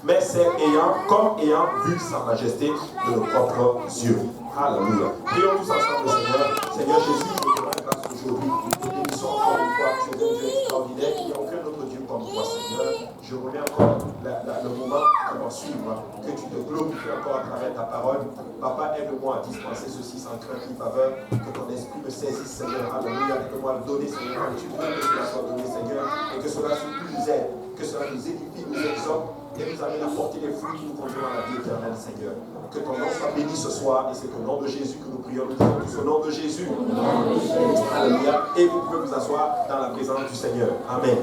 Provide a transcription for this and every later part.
mais c'est comme ayant vu sa majesté de nos propres yeux. Alléluia. Prions tous ensemble le Seigneur. Seigneur Jésus, je te rends grâce aujourd'hui. Nous bénissons encore une fois. Tu es un Dieu extraordinaire. Il n'y a aucun autre Dieu comme toi, Seigneur. Je remets encore le moment qui va suivre. Que tu te glorifies encore à travers ta parole. Papa, aide-moi à dispenser ceci sans crainte ni faveur. Que ton esprit me saisisse, Seigneur. Alléluia. Aide-moi à le donner, Seigneur. Que tu veux que cela soit donné, Seigneur. Et que cela nous aide. Que cela nous édifie, nous exhorte. Et nous amène à porter les fruits qui nous conduisent à la vie éternelle, Seigneur. Que ton nom soit béni ce soir, et c'est au nom de Jésus que nous prions. Nous disons tous au nom de Jésus. Alléluia. Et vous pouvez vous asseoir dans la présence du Seigneur. Amen.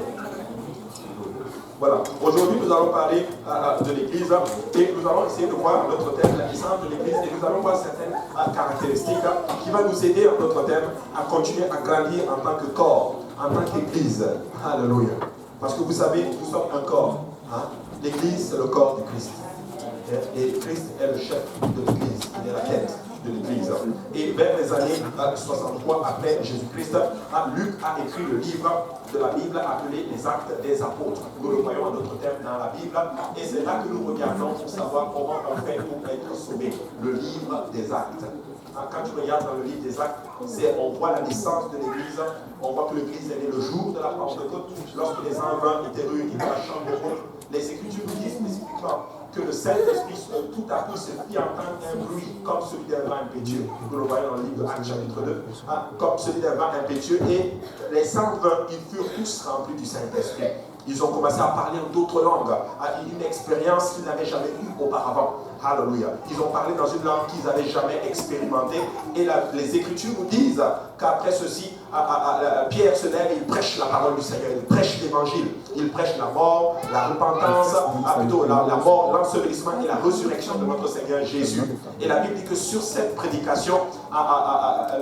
Voilà. Aujourd'hui, nous allons parler de l'Église et nous allons essayer de voir notre thème, la puissance de l'Église, et nous allons voir certaines caractéristiques qui vont nous aider à notre thème à continuer à grandir en tant que corps, en tant qu'Église. Alléluia. Parce que vous savez, nous sommes un corps. L'Église, c'est le corps du Christ. Et Christ est le chef de l'Église, il est la tête de l'Église. Et vers les années 63 après Jésus-Christ, Luc a écrit le livre de la Bible appelé les Actes des Apôtres. Nous le voyons en notre terme dans la Bible. Et c'est là que nous regardons pour savoir comment on fait pour être sauvé. Le livre des Actes. Quand tu regardes dans le livre des Actes, on voit la naissance de l'Église. On voit que l'Église est née le jour de la Pentecôte, lorsque les enfants étaient réunis dans la chambre haute. Les Écritures nous disent spécifiquement que le Saint-Esprit tout à coup se fit entendre un bruit comme celui d'un vent impétueux. Nous le voyons dans le livre de Actes chapitre 2, comme celui d'un vent impétueux. Et les 120, ils furent tous remplis du Saint-Esprit. Ils ont commencé à parler en d'autres langues, à une expérience qu'ils n'avaient jamais eue auparavant. Alléluia. Ils ont parlé dans une langue qu'ils n'avaient jamais expérimentée. Et les Écritures nous disent qu'après ceci, Pierre se lève et il prêche la parole du Seigneur. Il prêche l'Évangile. Il prêche la mort, la repentance, plutôt la mort, l'ensevelissement et la résurrection de notre Seigneur Jésus. Et la Bible dit que sur cette prédication,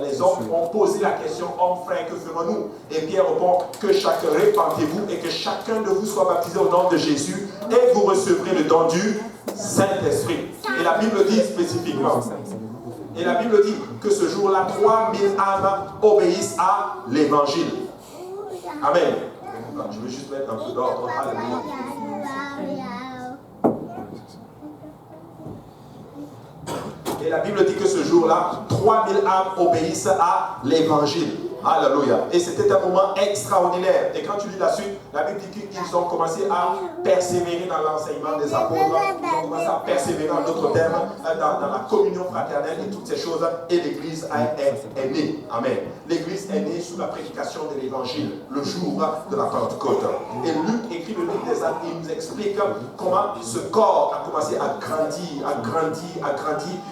les hommes ont posé la question, hommes frères, que ferons-nous? Et Pierre répond que chacun répentez-vous et que chacun de vous soit baptisé au nom de Jésus et vous recevrez le don du Saint-Esprit. Et la Bible dit spécifiquement, et la Bible dit que ce jour-là, 3000 âmes obéissent à l'Évangile. Amen. Je vais juste mettre un peu d'ordre. Alléluia. Et la Bible dit que ce jour-là, 3000 âmes obéissent à l'Évangile. Alléluia. Et c'était un moment extraordinaire. Et quand tu lis la suite, la Bible dit qu'ils ont commencé à persévérer dans l'enseignement des apôtres. Ils ont commencé à persévérer dans d'autres termes, dans la communion fraternelle et toutes ces choses. Et l'Église est née. Amen. L'Église est née sous la prédication de l'Évangile, le jour de la Pentecôte. Et Luc écrit le livre des Actes et il nous explique comment ce corps a commencé à grandir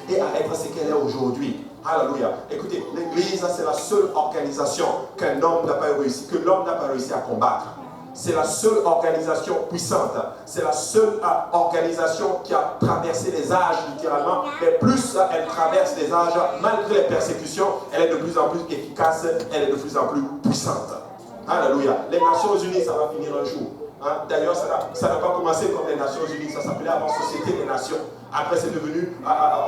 et à être ce qu'elle est aujourd'hui. Alléluia. Écoutez, l'Église, c'est la seule organisation que l'homme n'a pas réussi à combattre. C'est la seule organisation puissante. C'est la seule organisation qui a traversé les âges, littéralement. Mais plus elle traverse les âges, malgré les persécutions, elle est de plus en plus efficace, elle est de plus en plus puissante. Alléluia. Les Nations Unies, ça va finir un jour. D'ailleurs, ça n'a pas commencé comme les Nations Unies. Ça s'appelait avant Société des Nations. Après, c'est devenu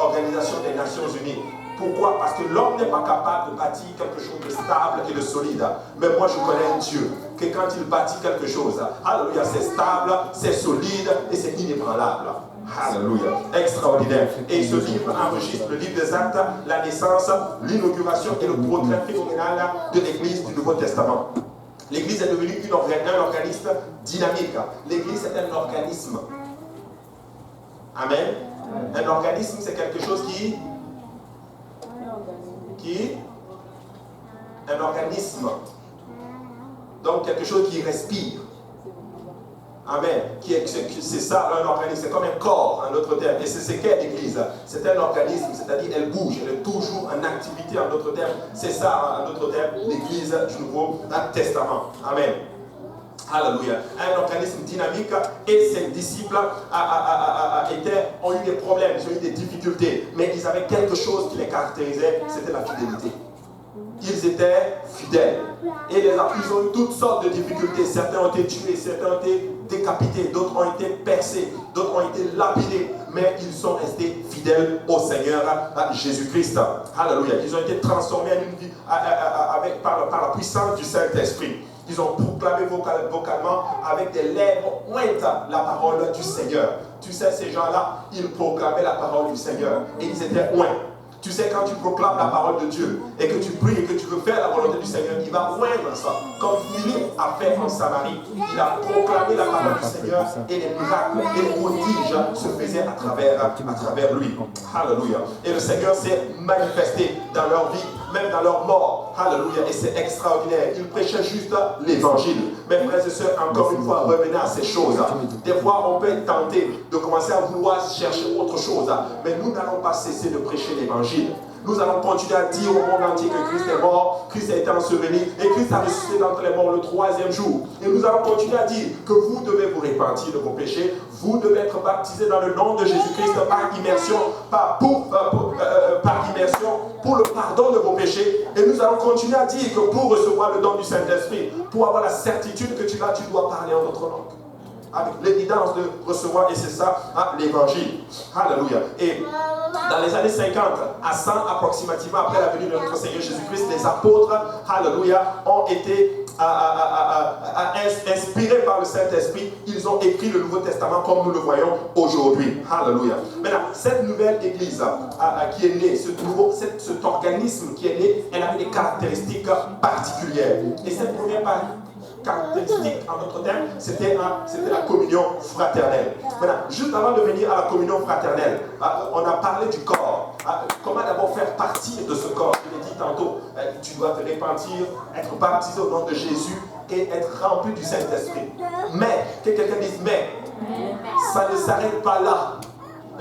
Organisation des Nations Unies. Pourquoi? Parce que l'homme n'est pas capable de bâtir quelque chose de stable et de solide. Mais moi, je connais un Dieu que quand il bâtit quelque chose, alléluia, c'est stable, c'est solide et c'est inébranlable. Alléluia. Extraordinaire. Et ce livre enregistre, le livre des Actes, la naissance, l'inauguration et le progrès phénoménal de l'Église du Nouveau Testament. L'Église est devenue un organisme dynamique. L'Église est un organisme. Amen. Un organisme, c'est quelque chose qui un organisme, donc quelque chose qui respire. Amen. C'est ça un organisme, c'est comme un corps en d'autres termes. Et c'est ce qu'est l'Église. C'est un organisme, c'est-à-dire elle bouge, elle est toujours en activité en d'autres termes. C'est ça en d'autres termes l'Église du Nouveau Testament. Amen. Alléluia. Un organisme dynamique et ses disciples ont eu des problèmes, ils ont eu des difficultés, mais ils avaient quelque chose qui les caractérisait, c'était la fidélité. Ils étaient fidèles. Et ils ont eu toutes sortes de difficultés. Certains ont été tués, certains ont été décapités, d'autres ont été percés, d'autres ont été lapidés, mais ils sont restés fidèles au Seigneur Jésus-Christ. Alléluia. Ils ont été transformés en une vie par la puissance du Saint-Esprit. Ils ont proclamé vocalement avec des lèvres ointes la parole du Seigneur. Tu sais, ces gens-là, ils proclamaient la parole du Seigneur et ils étaient loin. Tu sais, quand tu proclames la parole de Dieu et que tu pries et que tu veux faire la volonté du Seigneur, il va oindre ça. Comme Philippe a fait en Samarie. Il a proclamé la parole du Seigneur et les miracles et les prodiges se faisaient à travers lui. Alléluia. Et le Seigneur s'est manifesté dans leur vie, même dans leur mort. Alléluia. Et c'est extraordinaire. Il prêchait juste l'évangile. Mes frères et sœurs, encore une fois, revenez à ces choses. Des fois, on peut être tenté de commencer à vouloir chercher autre chose. Mais nous n'allons pas cesser de prêcher l'évangile. Nous allons continuer à dire au monde entier que Christ est mort, Christ a été enseveli et Christ a ressuscité d'entre les morts le 3e jour. Et nous allons continuer à dire que vous devez vous repentir de vos péchés, vous devez être baptisés dans le nom de Jésus-Christ par immersion, par immersion pour le pardon de vos péchés. Et nous allons continuer à dire que pour recevoir le don du Saint-Esprit, pour avoir la certitude que tu dois parler en notre langue. Avec l'évidence de recevoir, et c'est ça, l'évangile. Alléluia. Et dans les années 50, à 100 approximativement après la venue de notre Seigneur Jésus-Christ, les apôtres, alléluia, ont été inspirés par le Saint-Esprit. Ils ont écrit le Nouveau Testament comme nous le voyons aujourd'hui. Alléluia. Maintenant, cette nouvelle église qui est née, cet organisme qui est né, elle avait des caractéristiques particulières. Et cette première caractéristique, en d'autres termes, c'était la communion fraternelle. Maintenant, juste avant de venir à la communion fraternelle, on a parlé du corps. Comment d'abord faire partie de ce corps? Je l'ai dit tantôt, tu dois te repentir, être baptisé au nom de Jésus et être rempli du Saint-Esprit. Mais, que quelqu'un dise, mais, ça ne s'arrête pas là.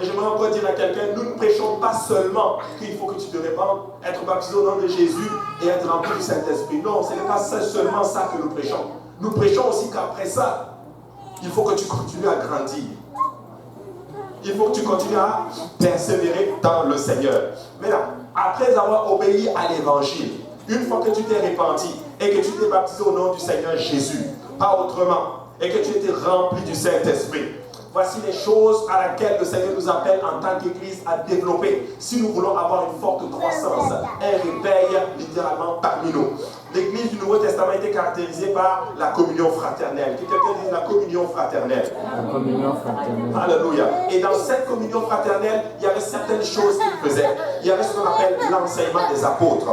Et j'aimerais encore dire à quelqu'un, nous ne prêchons pas seulement qu'il faut que tu te répandes, être baptisé au nom de Jésus et être rempli du Saint-Esprit. Non, ce n'est pas seulement ça que nous prêchons. Nous prêchons aussi qu'après ça, il faut que tu continues à grandir. Il faut que tu continues à persévérer dans le Seigneur. Maintenant, après avoir obéi à l'évangile, une fois que tu t'es repenti et que tu t'es baptisé au nom du Seigneur Jésus, pas autrement, et que tu étais rempli du Saint-Esprit, voici les choses à laquelle le Seigneur nous appelle en tant qu'Église à développer si nous voulons avoir une forte croissance, un réveil littéralement parmi nous. L'Église du Nouveau Testament était caractérisée par la communion fraternelle. Que quelqu'un dise la communion fraternelle. La communion fraternelle. Alléluia. Et dans cette communion fraternelle, il y avait certaines choses qu'ils faisaient. Il y avait ce qu'on appelle l'enseignement des apôtres.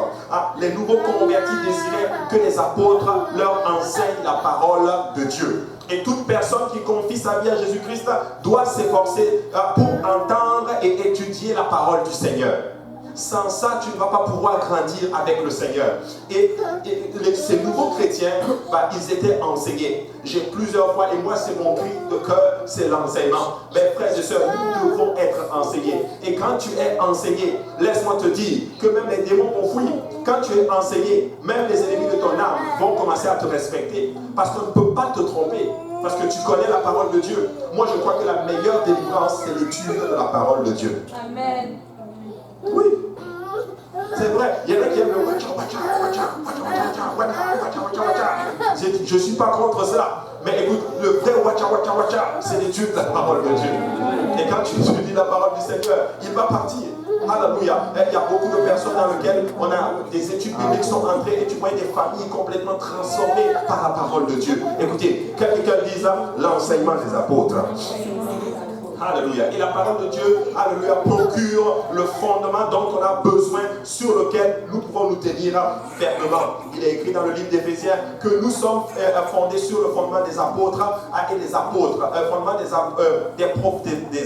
Les nouveaux convertis désiraient que les apôtres leur enseignent la parole de Dieu. Et toute personne qui confie sa vie à Jésus-Christ doit s'efforcer pour entendre et étudier la parole du Seigneur. Sans ça, tu ne vas pas pouvoir grandir avec le Seigneur. Et ces nouveaux chrétiens, ils étaient enseignés. J'ai plusieurs fois, et moi c'est mon cri de cœur, c'est l'enseignement. Mes frères et sœurs, nous devons être enseignés. Et quand tu es enseigné, laisse-moi te dire que même les démons vont fuir. Quand tu es enseigné, même les ennemis de ton âme vont commencer à te respecter. Parce qu'on ne peut pas te tromper. Parce que tu connais la parole de Dieu. Moi je crois que la meilleure délivrance, c'est l'étude de la parole de Dieu. Amen. Oui. C'est vrai, il y en a qui aiment le je ne suis pas contre cela. Mais écoute, le vrai c'est l'étude de la parole de Dieu. Et quand tu étudies la parole du Seigneur, il va partir. Alléluia. Il y a beaucoup de personnes dans lesquelles on a des études bibliques sont entrées et tu vois des familles complètement transformées par la parole de Dieu. Écoutez, quelqu'un dise l'enseignement des apôtres. Alléluia. Et la parole de Dieu, alléluia, procure le fondement dont on a besoin, sur lequel nous pouvons nous tenir fermement. Il est écrit dans le livre d'Éphésiens que nous sommes fondés sur le fondement des apôtres et des apôtres. Fondement des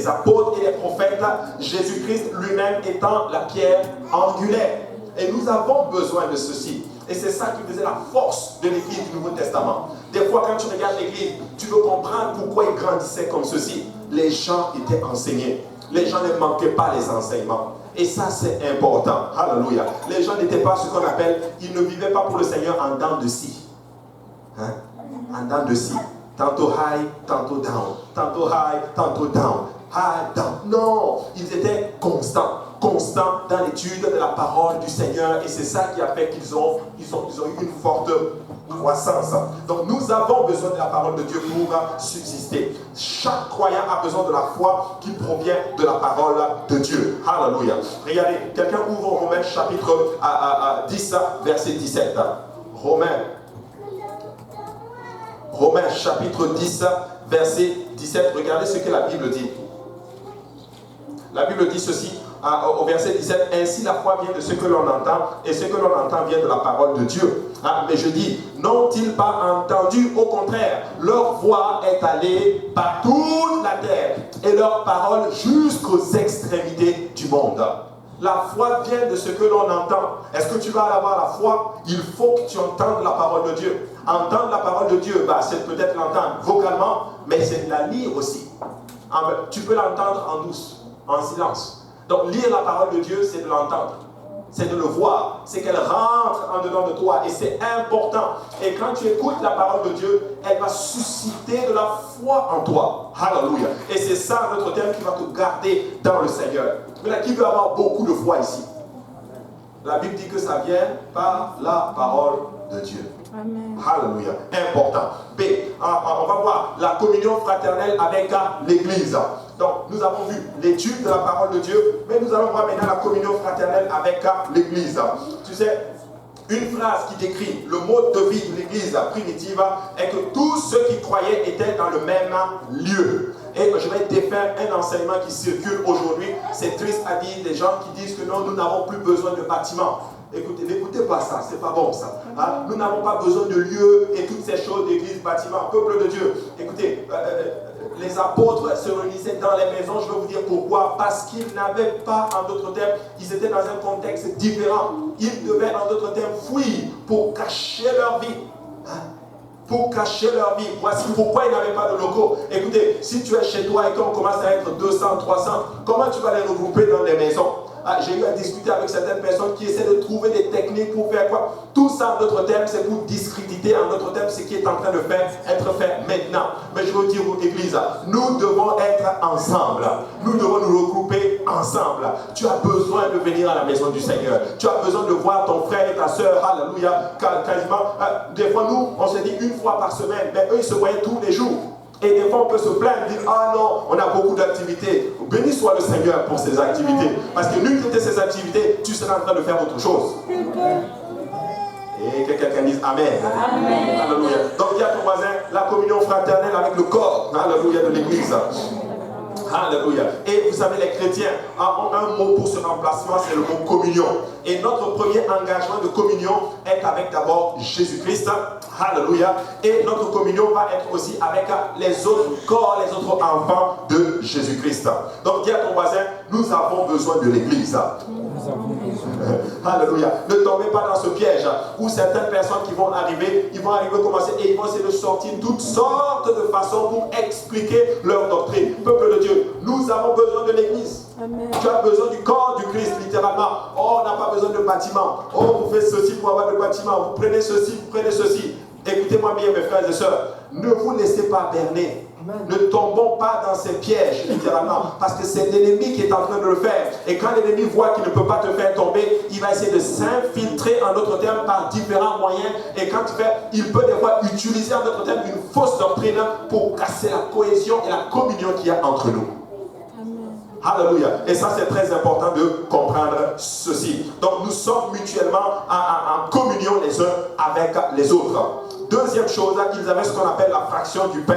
apôtres et des prophètes, Jésus-Christ lui-même étant la pierre angulaire. Et nous avons besoin de ceci. Et c'est ça qui faisait la force de l'Église du Nouveau Testament. Des fois, quand tu regardes l'Église, tu veux comprendre pourquoi ils grandissaient comme ceci. Les gens étaient enseignés. Les gens ne manquaient pas les enseignements. Et ça, c'est important. Alléluia. Les gens n'étaient pas ce qu'on appelle, ils ne vivaient pas pour le Seigneur en dents de scie. En dents de scie. Tantôt high, tantôt down. Tantôt high, tantôt down. High, down. Non, ils étaient constants dans l'étude de la parole du Seigneur. Et c'est ça qui a fait qu'ils ont eu une forte croissance. Donc nous avons besoin de la parole de Dieu pour subsister. Chaque croyant a besoin de la foi qui provient de la parole de Dieu. Alléluia. Regardez, quelqu'un ouvre Romains chapitre 10, verset 17. Romains chapitre 10, verset 17. Regardez ce que la Bible dit. La Bible dit ceci au verset 17, ainsi la foi vient de ce que l'on entend, et ce que l'on entend vient de la parole de Dieu. Mais je dis, n'ont-ils pas entendu? Au contraire, leur voix est allée par toute la terre, et leur parole jusqu'aux extrémités du monde. La foi vient de ce que l'on entend. Est-ce que tu vas avoir la foi? Il faut que tu entendes la parole de Dieu. Entendre la parole de Dieu, c'est peut-être l'entendre vocalement, mais c'est de la lire aussi. Tu peux l'entendre en douce, en silence. Donc lire la parole de Dieu, c'est de l'entendre. C'est de le voir. C'est qu'elle rentre en dedans de toi. Et c'est important. Et quand tu écoutes la parole de Dieu, elle va susciter de la foi en toi. Alléluia. Et c'est ça notre thème qui va te garder dans le Seigneur. Mais qui veut avoir beaucoup de foi ici? La Bible dit que ça vient par la parole de Dieu. Amen. Alléluia. Important. B. On va voir la communion fraternelle avec l'Église. Donc, nous avons vu l'étude de la parole de Dieu, mais nous allons voir maintenant la communion fraternelle avec l'Église. Tu sais, une phrase qui décrit le mode de vie de l'Église primitive est que tous ceux qui croyaient étaient dans le même lieu. Et je vais défaire un enseignement qui circule aujourd'hui. C'est triste à dire, des gens qui disent que non, nous n'avons plus besoin de bâtiments. Écoutez, n'écoutez pas ça, c'est pas bon ça. Nous n'avons pas besoin de lieux et toutes ces choses d'église, bâtiments, peuple de Dieu. Écoutez, les apôtres se réunissaient dans les maisons, je vais vous dire pourquoi. Parce qu'ils n'avaient pas, en d'autres termes, ils étaient dans un contexte différent. Ils devaient, en d'autres termes, fuir pour cacher leur vie. Pour cacher leur vie. Voici pourquoi ils n'avaient pas de locaux. Écoutez, si tu es chez toi et qu'on commence à être 200, 300, comment tu vas les regrouper dans les maisons? J'ai eu à discuter avec certaines personnes qui essaient de trouver des techniques pour faire quoi? Tout ça, en d'autres termes, c'est pour discréditer, en d'autres termes, ce qui est en train de être fait maintenant. Mais je veux dire aux églises, nous devons être ensemble. Nous devons nous regrouper ensemble. Tu as besoin de venir à la maison du Seigneur. Tu as besoin de voir ton frère et ta soeur, alléluia, quasiment. Des fois, nous, on se dit une fois par semaine, mais eux, ils se voyaient tous les jours. Et des fois, on peut se plaindre, dire, ah non, on a beaucoup d'activités. Béni soit le Seigneur pour ces activités. Parce que nul que ces activités, tu seras en train de faire autre chose. Et que quelqu'un dise Amen. Amen. Alléluia. Donc, il y a ton voisin, la communion fraternelle avec le corps, alléluia, de l'Église. Alléluia. Et vous savez, les chrétiens ont un mot pour ce remplacement, c'est le mot communion. Et notre premier engagement de communion est avec d'abord Jésus-Christ. Alléluia. Et notre communion va être aussi avec les autres corps, les autres enfants de Jésus-Christ. Donc dis à ton voisin, nous avons besoin de l'Église. Alléluia. Ne tombez pas dans ce piège où certaines personnes qui vont arriver, commencer et ils vont essayer de sortir toutes sortes de façons pour expliquer leur doctrine. Peuple de Dieu, nous avons besoin de l'Église. Amen. Tu as besoin du corps du Christ, littéralement. Oh, on n'a pas besoin de bâtiment. Oh, vous faites ceci pour avoir de bâtiment. Vous prenez ceci, vous prenez ceci. Écoutez-moi bien, mes frères et sœurs. Ne vous laissez pas berner. Ne tombons pas dans ces pièges, littéralement, parce que c'est l'ennemi qui est en train de le faire. Et quand l'ennemi voit qu'il ne peut pas te faire tomber, il va essayer de s'infiltrer, en d'autres termes, par différents moyens. Et quand il peut des fois utiliser, en d'autres termes, une fausse doctrine pour casser la cohésion et la communion qu'il y a entre nous. Alléluia. Et ça, c'est très important de comprendre ceci. Donc, nous sommes mutuellement en communion les uns avec les autres. Deuxième chose, ils avaient ce qu'on appelle la fraction du pain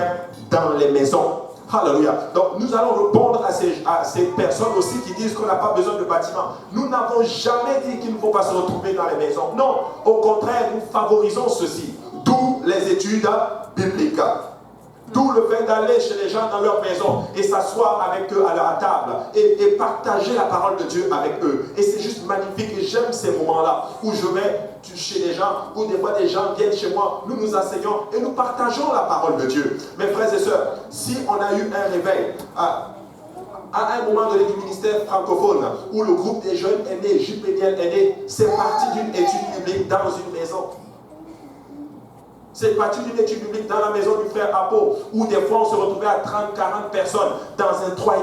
dans les maisons. Alléluia. Donc, nous allons répondre à ces personnes aussi qui disent qu'on n'a pas besoin de bâtiments. Nous n'avons jamais dit qu'il ne faut pas se retrouver dans les maisons. Non, au contraire, nous favorisons ceci. D'où les études bibliques. D'où le fait d'aller chez les gens dans leur maison et s'asseoir avec eux à la table et partager la parole de Dieu avec eux. Et c'est juste magnifique et j'aime ces moments-là où je vais chez les gens, où des fois des gens viennent chez moi, nous nous asseyons et nous partageons la parole de Dieu. Mes frères et sœurs, si on a eu un réveil à un moment donné du ministère francophone où le groupe des jeunes est né, JPNL est né, c'est parti d'une étude biblique dans une maison. C'est parti d'une étude biblique dans la maison du frère Apo, où des fois on se retrouvait à 30, 40 personnes dans un 3,5.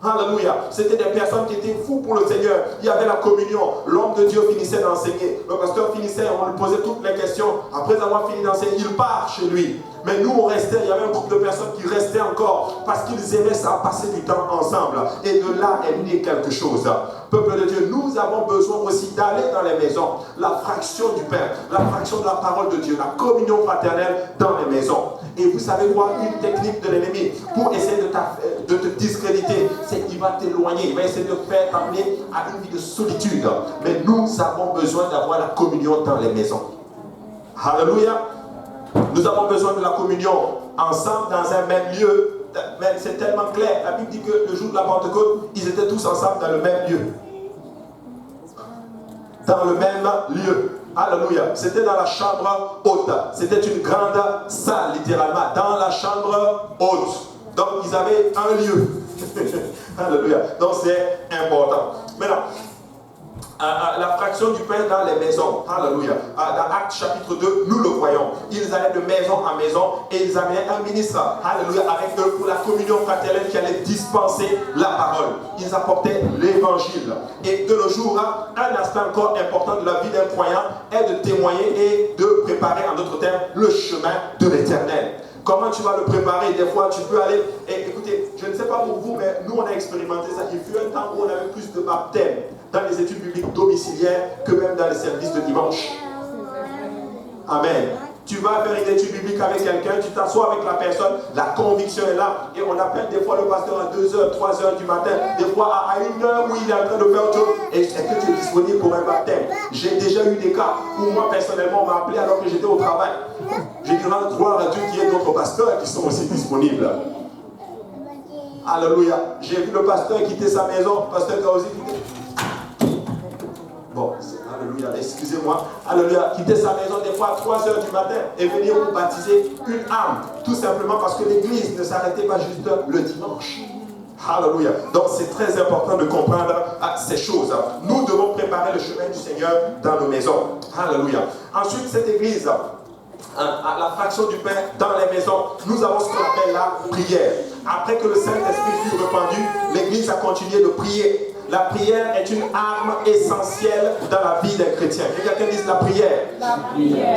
Alléluia. C'était des personnes qui étaient fous pour le Seigneur. Il y avait la communion. L'homme de Dieu finissait d'enseigner. Le pasteur finissait, on lui posait toutes les questions. Après avoir fini d'enseigner, il part chez lui. Mais nous, on restait. Il y avait un groupe de personnes qui restaient encore parce qu'ils aimaient ça, passer du temps ensemble. Et de là est né quelque chose. Peuple de Dieu, nous avons besoin aussi d'aller dans les maisons. La fraction du pain, la fraction de la parole de Dieu, la communion fraternelle dans les maisons. Et vous savez quoi? Une technique de l'ennemi pour essayer de te discréditer, c'est qu'il il va t'éloigner, il va essayer de faire t'amener à une vie de solitude. Mais nous avons besoin d'avoir la communion dans les maisons. Alléluia. Nous avons besoin de la communion ensemble dans un même lieu. Mais c'est tellement clair. La Bible dit que le jour de la Pentecôte, ils étaient tous ensemble dans le même lieu. Dans le même lieu. Alléluia. C'était dans la chambre haute. C'était une grande salle, littéralement. Dans la chambre haute. Donc, ils avaient un lieu. Alléluia. Donc, c'est important. Maintenant, la fraction du pain dans les maisons. Alléluia. Dans Actes chapitre 2, nous le voyons. Ils allaient de maison en maison et ils amenaient un ministre. Alléluia. Avec eux pour la communion fraternelle qui allait dispenser la parole. Ils apportaient l'évangile. Et de nos jours, un aspect encore important de la vie d'un croyant est de témoigner et de préparer, en d'autres termes, le chemin de l'éternel. Comment tu vas le préparer? Des fois, tu peux aller... Et écoutez, je ne sais pas pour vous, mais nous, on a expérimenté ça. Il fut un temps où on avait plus de baptêmes dans les études bibliques domiciliaires que même dans les services de dimanche. Amen. Tu vas faire une étude biblique avec quelqu'un, tu t'assois avec la personne, la conviction est là. Et on appelle des fois le pasteur à 2h, 3h du matin, des fois à 1h où il est en train de faire autre chose. Et est-ce que tu es disponible pour un baptême? J'ai déjà eu des cas où moi personnellement on m'a appelé alors que j'étais au travail. J'ai dit gloire à Dieu qu'il y ait d'autres pasteurs qui sont aussi disponibles. Alléluia. J'ai vu le pasteur quitter sa maison, pasteur Kaosi quitter. Bon, alléluia, excusez-moi. Alléluia, quitter sa maison des fois à 3h du matin et venir pour baptiser une âme. Tout simplement parce que l'église ne s'arrêtait pas juste le dimanche. Alléluia. Donc c'est très important de comprendre ces choses. Nous devons préparer le chemin du Seigneur dans nos maisons. Alléluia. Ensuite, cette église, à la fraction du pain dans les maisons, nous avons ce qu'on appelle la prière. Après que le Saint-Esprit fut répandu, l'église a continué de prier. La prière est une arme essentielle dans la vie d'un chrétien. Quelqu'un dise la prière.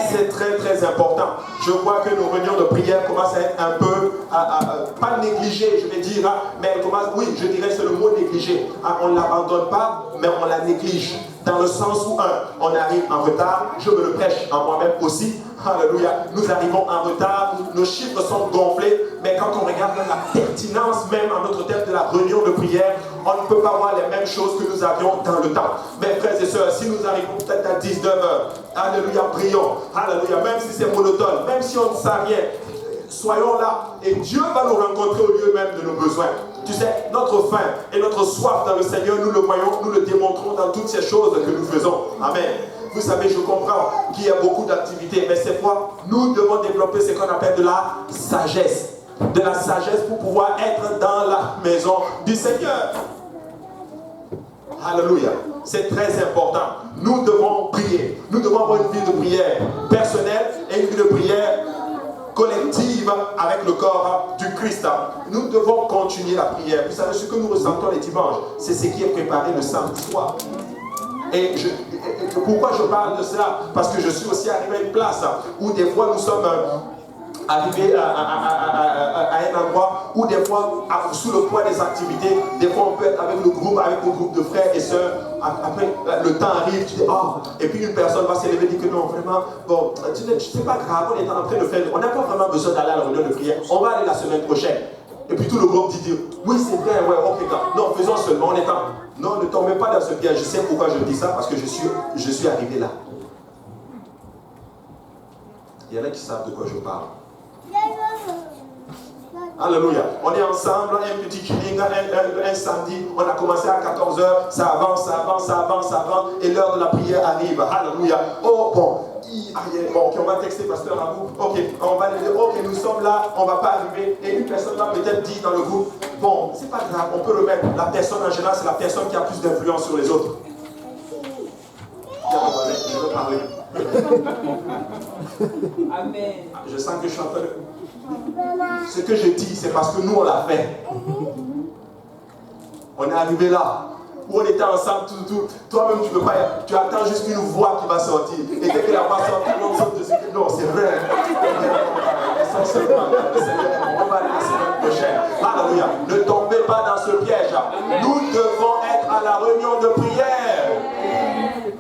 C'est très très important. Je vois que nos réunions de prière commencent à être un peu, pas négligées, je vais dire, mais elles commencent, oui, je dirais c'est le mot négligé. On ne l'abandonne pas, mais on la néglige. Dans le sens où, on arrive en retard, je me le prêche à moi-même aussi. Alléluia. Nous arrivons en retard, nos chiffres sont gonflés, mais quand on regarde la pertinence même en notre terme de la réunion de prière, on ne peut pas voir les mêmes choses que nous avions dans le temps. Mes frères et sœurs, si nous arrivons peut-être à 19h, alléluia, prions, alléluia, même si c'est monotone, même si on ne sait rien, soyons là et Dieu va nous rencontrer au lieu même de nos besoins. Tu sais, notre faim et notre soif dans le Seigneur, nous le voyons, nous le démontrons dans toutes ces choses que nous faisons. Amen. Vous savez, je comprends qu'il y a beaucoup d'activités, mais cette fois, nous devons développer ce qu'on appelle de la sagesse. De la sagesse pour pouvoir être dans la maison du Seigneur. Alléluia. C'est très important. Nous devons prier. Nous devons avoir une vie de prière personnelle et une vie de prière collective avec le corps du Christ. Nous devons continuer la prière. Vous savez, ce que nous ressentons les dimanches, c'est ce qui est préparé le samedi soir. Et pourquoi je parle de cela? Parce que je suis aussi arrivé à une place où des fois nous sommes arrivés à un endroit où des fois, sous le poids des activités, des fois on peut être avec le groupe de frères et sœurs. Après, le temps arrive, tu dis, oh, et puis une personne va s'élever et dire que non, vraiment, bon, c'est pas grave, on est en train de faire, on n'a pas vraiment besoin d'aller à la réunion de prière, on va aller la semaine prochaine. Et puis tout le groupe dit, oui c'est vrai, ouais, ok, non, faisons seulement, on est en... Non, ne tombez pas dans ce piège. Je sais pourquoi je dis ça, parce que je suis arrivé là. Il y en a qui savent de quoi je parle. Alléluia. On est ensemble, un petit chilling, un samedi, on a commencé à 14h, ça avance, et l'heure de la prière arrive. Alléluia. Oh bon, ok, on va texter pasteur Abou. Ok, on va lui dire, ok, nous sommes là, on ne va pas arriver. Et une personne va peut-être dire dans le groupe, bon, c'est pas grave, on peut remettre. La personne en général, c'est la personne qui a plus d'influence sur les autres. Je veux parler. Amen. Je sens que je suis en train de... Ce que je dis, c'est parce que nous, on l'a fait. On est arrivé là, où on était ensemble, tout. Toi-même, tu ne peux pas... Tu attends juste une voix qui va sortir. Et dès que la voix sort, tout le monde saute dessus. Non, c'est vrai. Essentiellement, on va aller la semaine prochaine. Alléluia. Ne tombez pas dans ce piège. Nous devons être à la réunion de prière.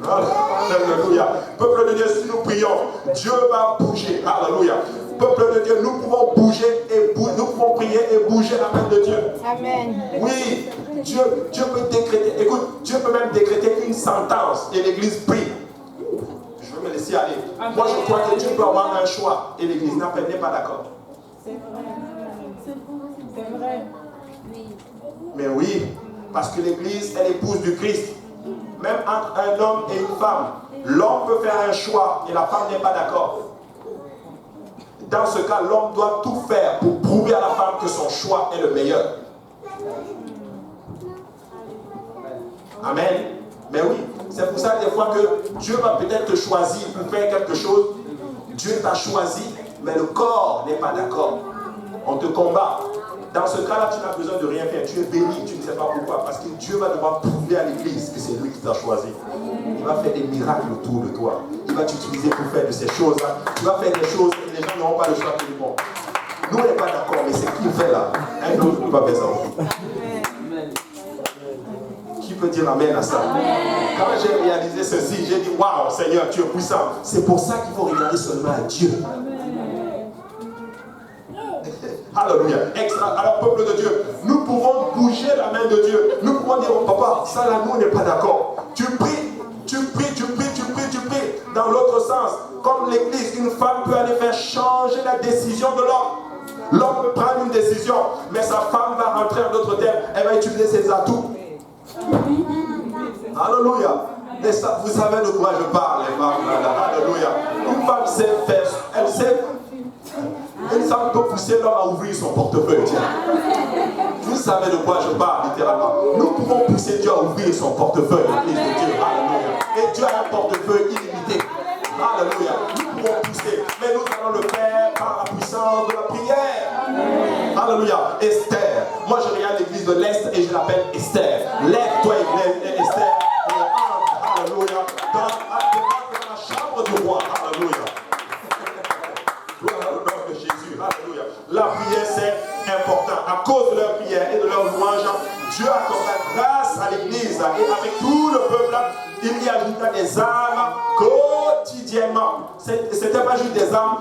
Alléluia. Peuple de Dieu, si nous prions, Dieu va bouger. Alléluia. Peuple de Dieu, nous pouvons bouger et nous pouvons prier et bouger la main de Dieu. Amen. Oui, Dieu peut décréter, écoute, Dieu peut même décréter une sentence et l'église prie. Je vais me laisser aller. Amen. Moi, je crois que Dieu peut avoir un choix et l'église n'est pas d'accord. C'est vrai. C'est vrai. Mais oui, parce que l'église est l'épouse du Christ. Même entre un homme et une femme, l'homme peut faire un choix et la femme n'est pas d'accord. Dans ce cas, l'homme doit tout faire pour prouver à la femme que son choix est le meilleur. Amen. Mais oui, c'est pour ça des fois que Dieu va peut-être te choisir pour faire quelque chose. Dieu t'a choisi, mais le corps n'est pas d'accord. On te combat. Dans ce cas-là, tu n'as besoin de rien faire. Tu es béni, tu ne sais pas pourquoi. Parce que Dieu va devoir prouver à l'église que c'est lui qui t'a choisi. Il va faire des miracles autour de toi. Il va t'utiliser pour faire de ces choses-là. Tu vas faire des choses et les gens n'auront pas le choix que bon. Nous, on n'est pas d'accord, mais c'est ce qu'il fait là. Un autre ne peut pas faire ça. Qui peut dire amen à ça? Quand j'ai réalisé ceci, j'ai dit waouh, Seigneur, tu es puissant. C'est pour ça qu'il faut regarder seulement à Dieu. Alléluia. Alors, peuple de Dieu, nous pouvons bouger la main de Dieu. Nous pouvons dire au papa, ça là, nous, on n'est pas d'accord. Tu pries dans l'autre sens. Comme l'église, une femme peut aller faire changer la décision de l'homme. L'homme peut prendre une décision, mais sa femme va rentrer en d'autres termes. Elle va utiliser ses atouts. Alléluia. Mais ça, vous savez de quoi je parle, les femmes. Alléluia. Une femme sait faire, elle sait. Une femme peut pousser l'homme à ouvrir son portefeuille. Tiens. Vous savez de quoi je parle, littéralement. Nous pouvons pousser Dieu à ouvrir son portefeuille, l'église de Dieu. Alléluia. Et Dieu a un portefeuille illimité. Alléluia. Nous pouvons pousser, mais nous allons le faire par la puissance de la prière. Alléluia. Esther. Moi, je regarde l'église de l'Est et je l'appelle Esther. Lève-toi, Esther, et entre, alléluia, dans la chambre du roi. Alléluia. Gloire au nom de Jésus. Alléluia. La prière, c'est important. À cause de leur prière et de leur louange, Dieu accorde la grâce à l'église. Et avec tout le peuple, il y ajouta des âmes quotidiennement. C'était pas juste des âmes,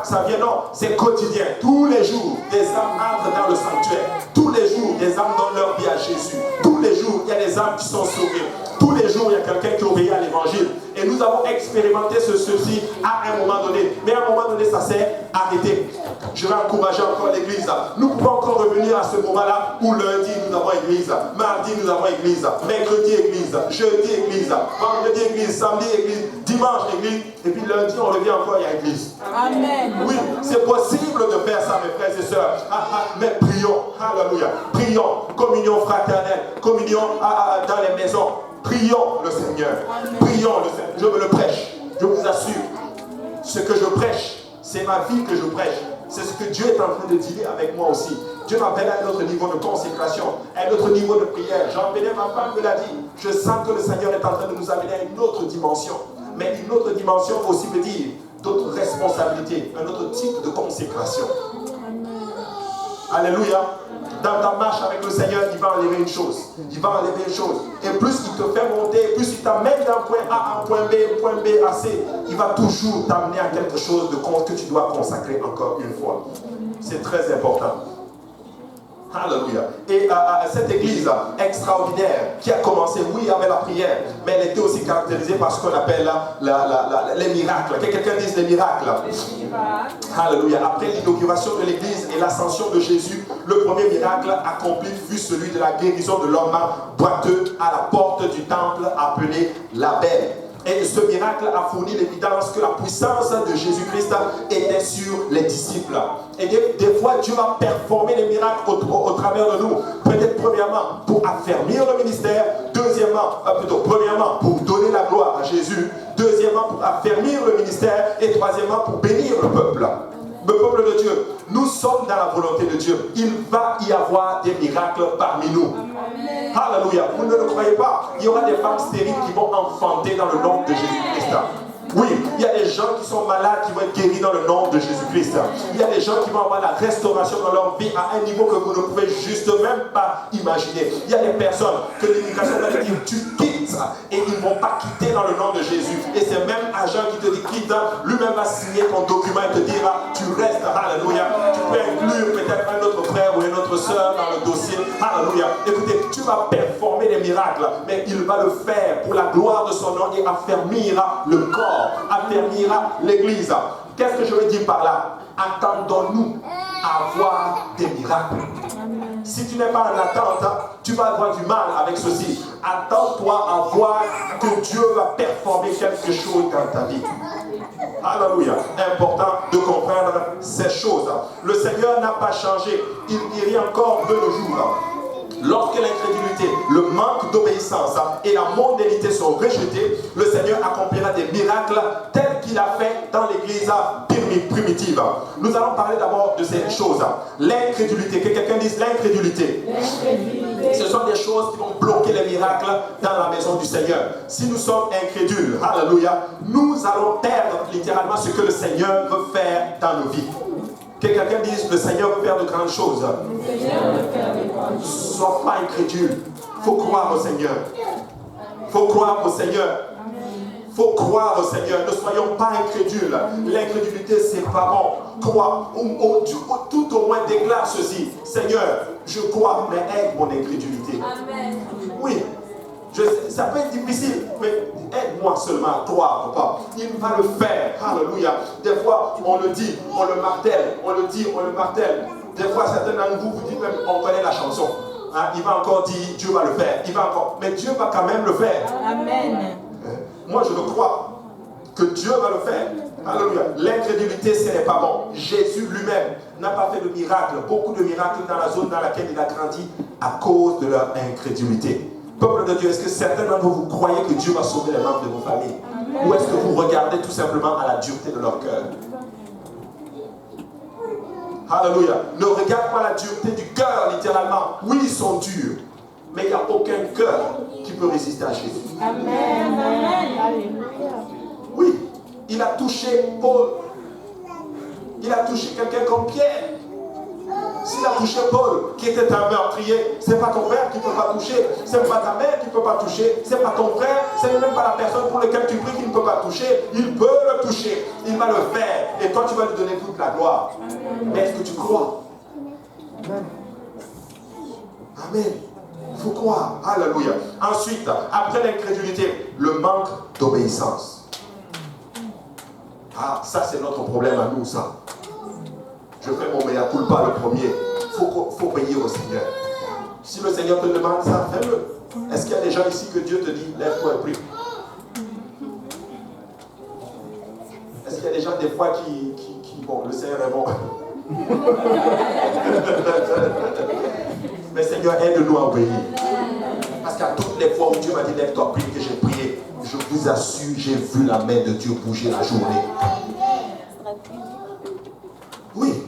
ça vient, non, c'est quotidien. Tous les jours, des âmes entrent dans le sanctuaire. Tous les jours, des âmes donnent leur vie à Jésus. Tous les jours, il y a des âmes qui sont sauvées. Tous les jours, il y a quelqu'un qui obéit à l'évangile. Et nous avons expérimenté ceci à un moment donné. Mais à un moment donné, ça s'est arrêté. Je vais encourager encore l'église. Nous pouvons encore revenir à ce moment-là où lundi, nous avons église. Mardi, nous avons église. Mercredi, église. Jeudi, église. Vendredi, église. Samedi, église. Dimanche, église. Et puis lundi, on revient encore, il y a église. Amen. Oui, c'est possible de faire ça, mes frères et sœurs. Mais prions. Alléluia. Prions. Communion fraternelle. Communion dans les maisons. Prions le Seigneur. Amen. Prions le Seigneur. Je me le prêche. Je vous assure. Ce que je prêche, c'est ma vie que je prêche. C'est ce que Dieu est en train de dire avec moi aussi. Dieu m'appelle à un autre niveau de consécration, à un autre niveau de prière. Jean-Bénet, ma femme me l'a dit. Je sens que le Seigneur est en train de nous amener à une autre dimension. Mais une autre dimension aussi veut dire d'autres responsabilités, un autre type de consécration. Alléluia. Dans ta marche avec le Seigneur, il va enlever une chose. Il va enlever une chose. Et plus il te fait monter, plus il t'amène d'un point A à un point B à C, il va toujours t'amener à quelque chose que tu dois consacrer encore une fois. C'est très important. Alléluia. Et cette église extraordinaire qui a commencé, oui, avec la prière, mais elle était aussi caractérisée par ce qu'on appelle les miracles. Que quelqu'un dise les miracles. Alléluia. Après l'inauguration de l'église et l'ascension de Jésus, le premier miracle accompli fut celui de la guérison de l'homme boiteux à la porte du temple appelé la Belle. Et ce miracle a fourni l'évidence que la puissance de Jésus-Christ était sur les disciples. Et des fois, Dieu va performer les miracles au travers de nous. Peut-être premièrement pour affermir le ministère. Premièrement pour donner la gloire à Jésus. Deuxièmement pour affermir le ministère. Et troisièmement pour bénir le peuple. Le peuple de Dieu, nous sommes dans la volonté de Dieu. Il va y avoir des miracles parmi nous. Amen. Alléluia. Vous ne le croyez pas? Il y aura des femmes stériles qui vont enfanter dans le nom de Jésus-Christ. Oui, il y a des gens qui sont malades qui vont être guéris dans le nom de Jésus-Christ. Il y a des gens qui vont avoir la restauration dans leur vie à un niveau que vous ne pouvez juste même pas imaginer. Il y a des personnes que l'immigration va dire, tu quittes quitte. Et ils ne vont pas quitter dans le nom de Jésus. Et c'est même agent qui te dit quitte, lui-même va signer ton document et te dire tu restes. Alléluia. Tu peux inclure peut-être un autre frère ou une autre soeur dans le dossier. Alléluia. Écoutez, tu vas performer des miracles, mais il va le faire pour la gloire de son nom et affermira le corps, affermira l'église. Qu'est-ce que je veux dire par là? Attendons-nous à voir des miracles. Si tu n'es pas en attente, tu vas avoir du mal avec ceci. Attends-toi à voir que Dieu va performer quelque chose dans ta vie. Alléluia. Important de comprendre ces choses. Le Seigneur n'a pas changé. Il irait encore de nos jours. Lorsque l'incrédulité, le manque d'obéissance et la mondánité sont rejetés, le Seigneur accomplira des miracles tels qu'il a fait dans l'église primitive. Nous allons parler d'abord de ces choses. L'incrédulité, que quelqu'un dise l'incrédulité. Ce sont des choses qui vont bloquer les miracles dans la maison du Seigneur. Si nous sommes incrédules, alléluia, nous allons perdre littéralement ce que le Seigneur veut faire dans nos vies. Que quelqu'un dise, le Seigneur veut faire de grandes choses. Ne sois pas incrédule. Il faut croire au Seigneur. Il faut croire au Seigneur. Il faut croire au Seigneur. Ne soyons pas incrédules. L'incrédulité, c'est pas bon. Crois. Tout au moins déclare ceci. Seigneur, je crois, mais aide mon incrédulité. Amen. Oui. Ça peut être difficile, mais aide-moi seulement à croire, papa. Il va le faire. Alléluia. Des fois, on le dit, on le martèle, on le dit, on le martèle. Des fois, certains d'entre vous dites même, on connaît la chanson. Hein, il va encore dire, Dieu va le faire. Il va encore, mais Dieu va quand même le faire. Amen. Moi, je le crois que Dieu va le faire. Alléluia. L'incrédulité, ce n'est pas bon. Jésus lui-même n'a pas fait de miracles, beaucoup de miracles dans la zone dans laquelle il a grandi à cause de leur incrédulité. Peuple de Dieu, est-ce que certains d'entre vous croyez que Dieu va sauver les membres de vos familles? Ou est-ce que vous regardez tout simplement à la dureté de leur cœur? Alléluia. Ne regarde pas la dureté du cœur, littéralement. Oui, ils sont durs, mais il n'y a aucun cœur qui peut résister à Jésus. Amen. Alléluia. Oui, il a touché Paul. Il a touché quelqu'un comme Pierre. S'il a touché Paul, qui était un meurtrier, c'est pas ton père qui ne peut pas toucher, c'est pas ta mère qui ne peut pas toucher, c'est pas ton frère, c'est même pas la personne pour laquelle tu pries qui ne peut pas toucher. Il peut le toucher, il va le faire, et toi tu vas lui donner toute la gloire. Mais est-ce que tu crois? Amen. Il faut croire. Alléluia. Ensuite, après l'incrédulité, le manque d'obéissance. Ah, ça c'est notre problème à nous, ça. Je fais mon mea culpa le premier. Il faut payer au Seigneur. Si le Seigneur te demande ça, fais-le. Est-ce qu'il y a des gens ici que Dieu te dit, lève-toi et prie? Est-ce qu'il y a des gens des fois qui bon, le Seigneur est bon. Mais Seigneur, aide-nous à obéir. Parce qu'à toutes les fois où Dieu m'a dit, lève-toi, prie, que j'ai prié, je vous assure, j'ai vu la main de Dieu bouger la journée. Oui.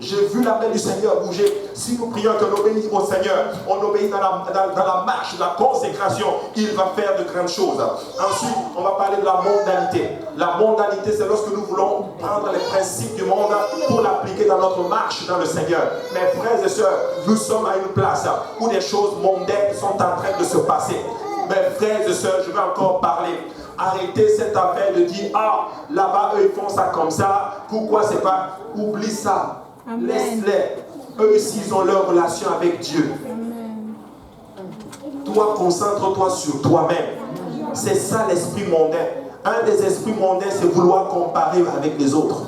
J'ai vu la main du Seigneur bouger. Si nous prions qu'on obéisse au Seigneur, on obéit dans la marche, la consécration, il va faire de grandes choses. Ensuite, on va parler de la mondanité. La mondanité, c'est lorsque nous voulons prendre les principes du monde pour l'appliquer dans notre marche dans le Seigneur. Mes frères et sœurs, nous sommes à une place où des choses mondaines sont en train de se passer. Mes frères et sœurs, je vais encore parler. Arrêtez cette affaire de dire, ah, là-bas, eux, ils font ça comme ça. Pourquoi c'est pas... Oublie ça. Laisse-les. Eux aussi, ils ont leur relation avec Dieu. Amen. Toi, concentre-toi sur toi-même. C'est ça l'esprit mondain. Un des esprits mondains, c'est vouloir comparer avec les autres.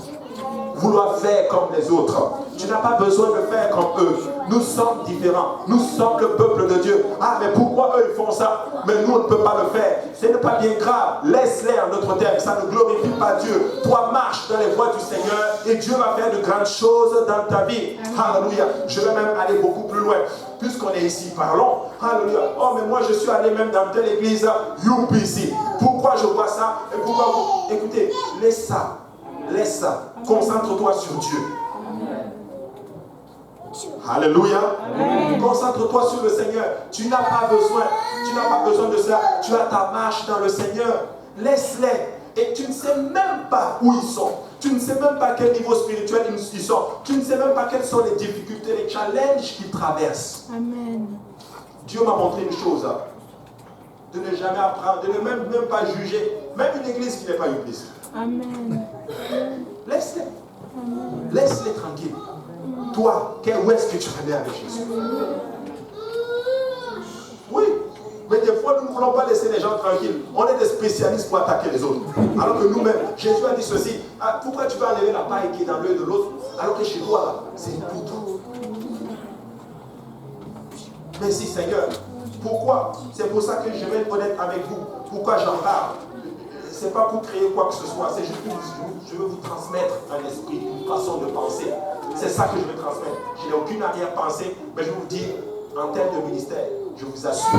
Vouloir faire comme les autres. Tu n'as pas besoin de faire comme eux. Nous sommes différents. Nous sommes le peuple de Dieu. Ah, mais pourquoi eux ils font ça? Mais nous, on ne peut pas le faire. Ce n'est pas bien grave. Laisse-les en notre terme. Ça ne glorifie pas Dieu. Toi, marche dans les voies du Seigneur et Dieu va faire de grandes choses dans ta vie. Alléluia. Je vais même aller beaucoup plus loin. Puisqu'on est ici, parlons. Alléluia. Oh, mais moi, je suis allé même dans telle église. UPC. Pourquoi je vois ça? Et pourquoi vous... Écoutez, laisse ça. Laisse ça. Concentre-toi sur Dieu. Alléluia. Concentre-toi sur le Seigneur. Tu n'as pas besoin de ça. Tu as ta marche dans le Seigneur. Laisse-les. Et tu ne sais même pas où ils sont. Tu ne sais même pas quel niveau spirituel ils sont. Tu ne sais même pas quelles sont les difficultés, les challenges qu'ils traversent. Amen. Dieu m'a montré une chose. de ne jamais apprendre, de ne même pas juger, même une église qui n'est pas une église. Amen. Laisse-les. Laisse-les tranquilles. Toi, où est-ce que tu en es avec Jésus? Oui, mais des fois, nous ne voulons pas laisser les gens tranquilles. On est des spécialistes pour attaquer les autres. Alors que nous-mêmes, Jésus a dit ceci. Ah, pourquoi tu vas enlever la paille qui est dans l'œil de l'autre, alors que chez toi, là, c'est une poutre? Merci Seigneur. Pourquoi? C'est pour ça que je vais être honnête avec vous. Pourquoi j'en parle? Ce n'est pas pour créer quoi que ce soit. C'est juste que je veux vous transmettre un esprit, une façon de penser. C'est ça que je veux transmettre. Je n'ai aucune arrière-pensée, mais je vais vous dire, en termes de ministère, je vous assure,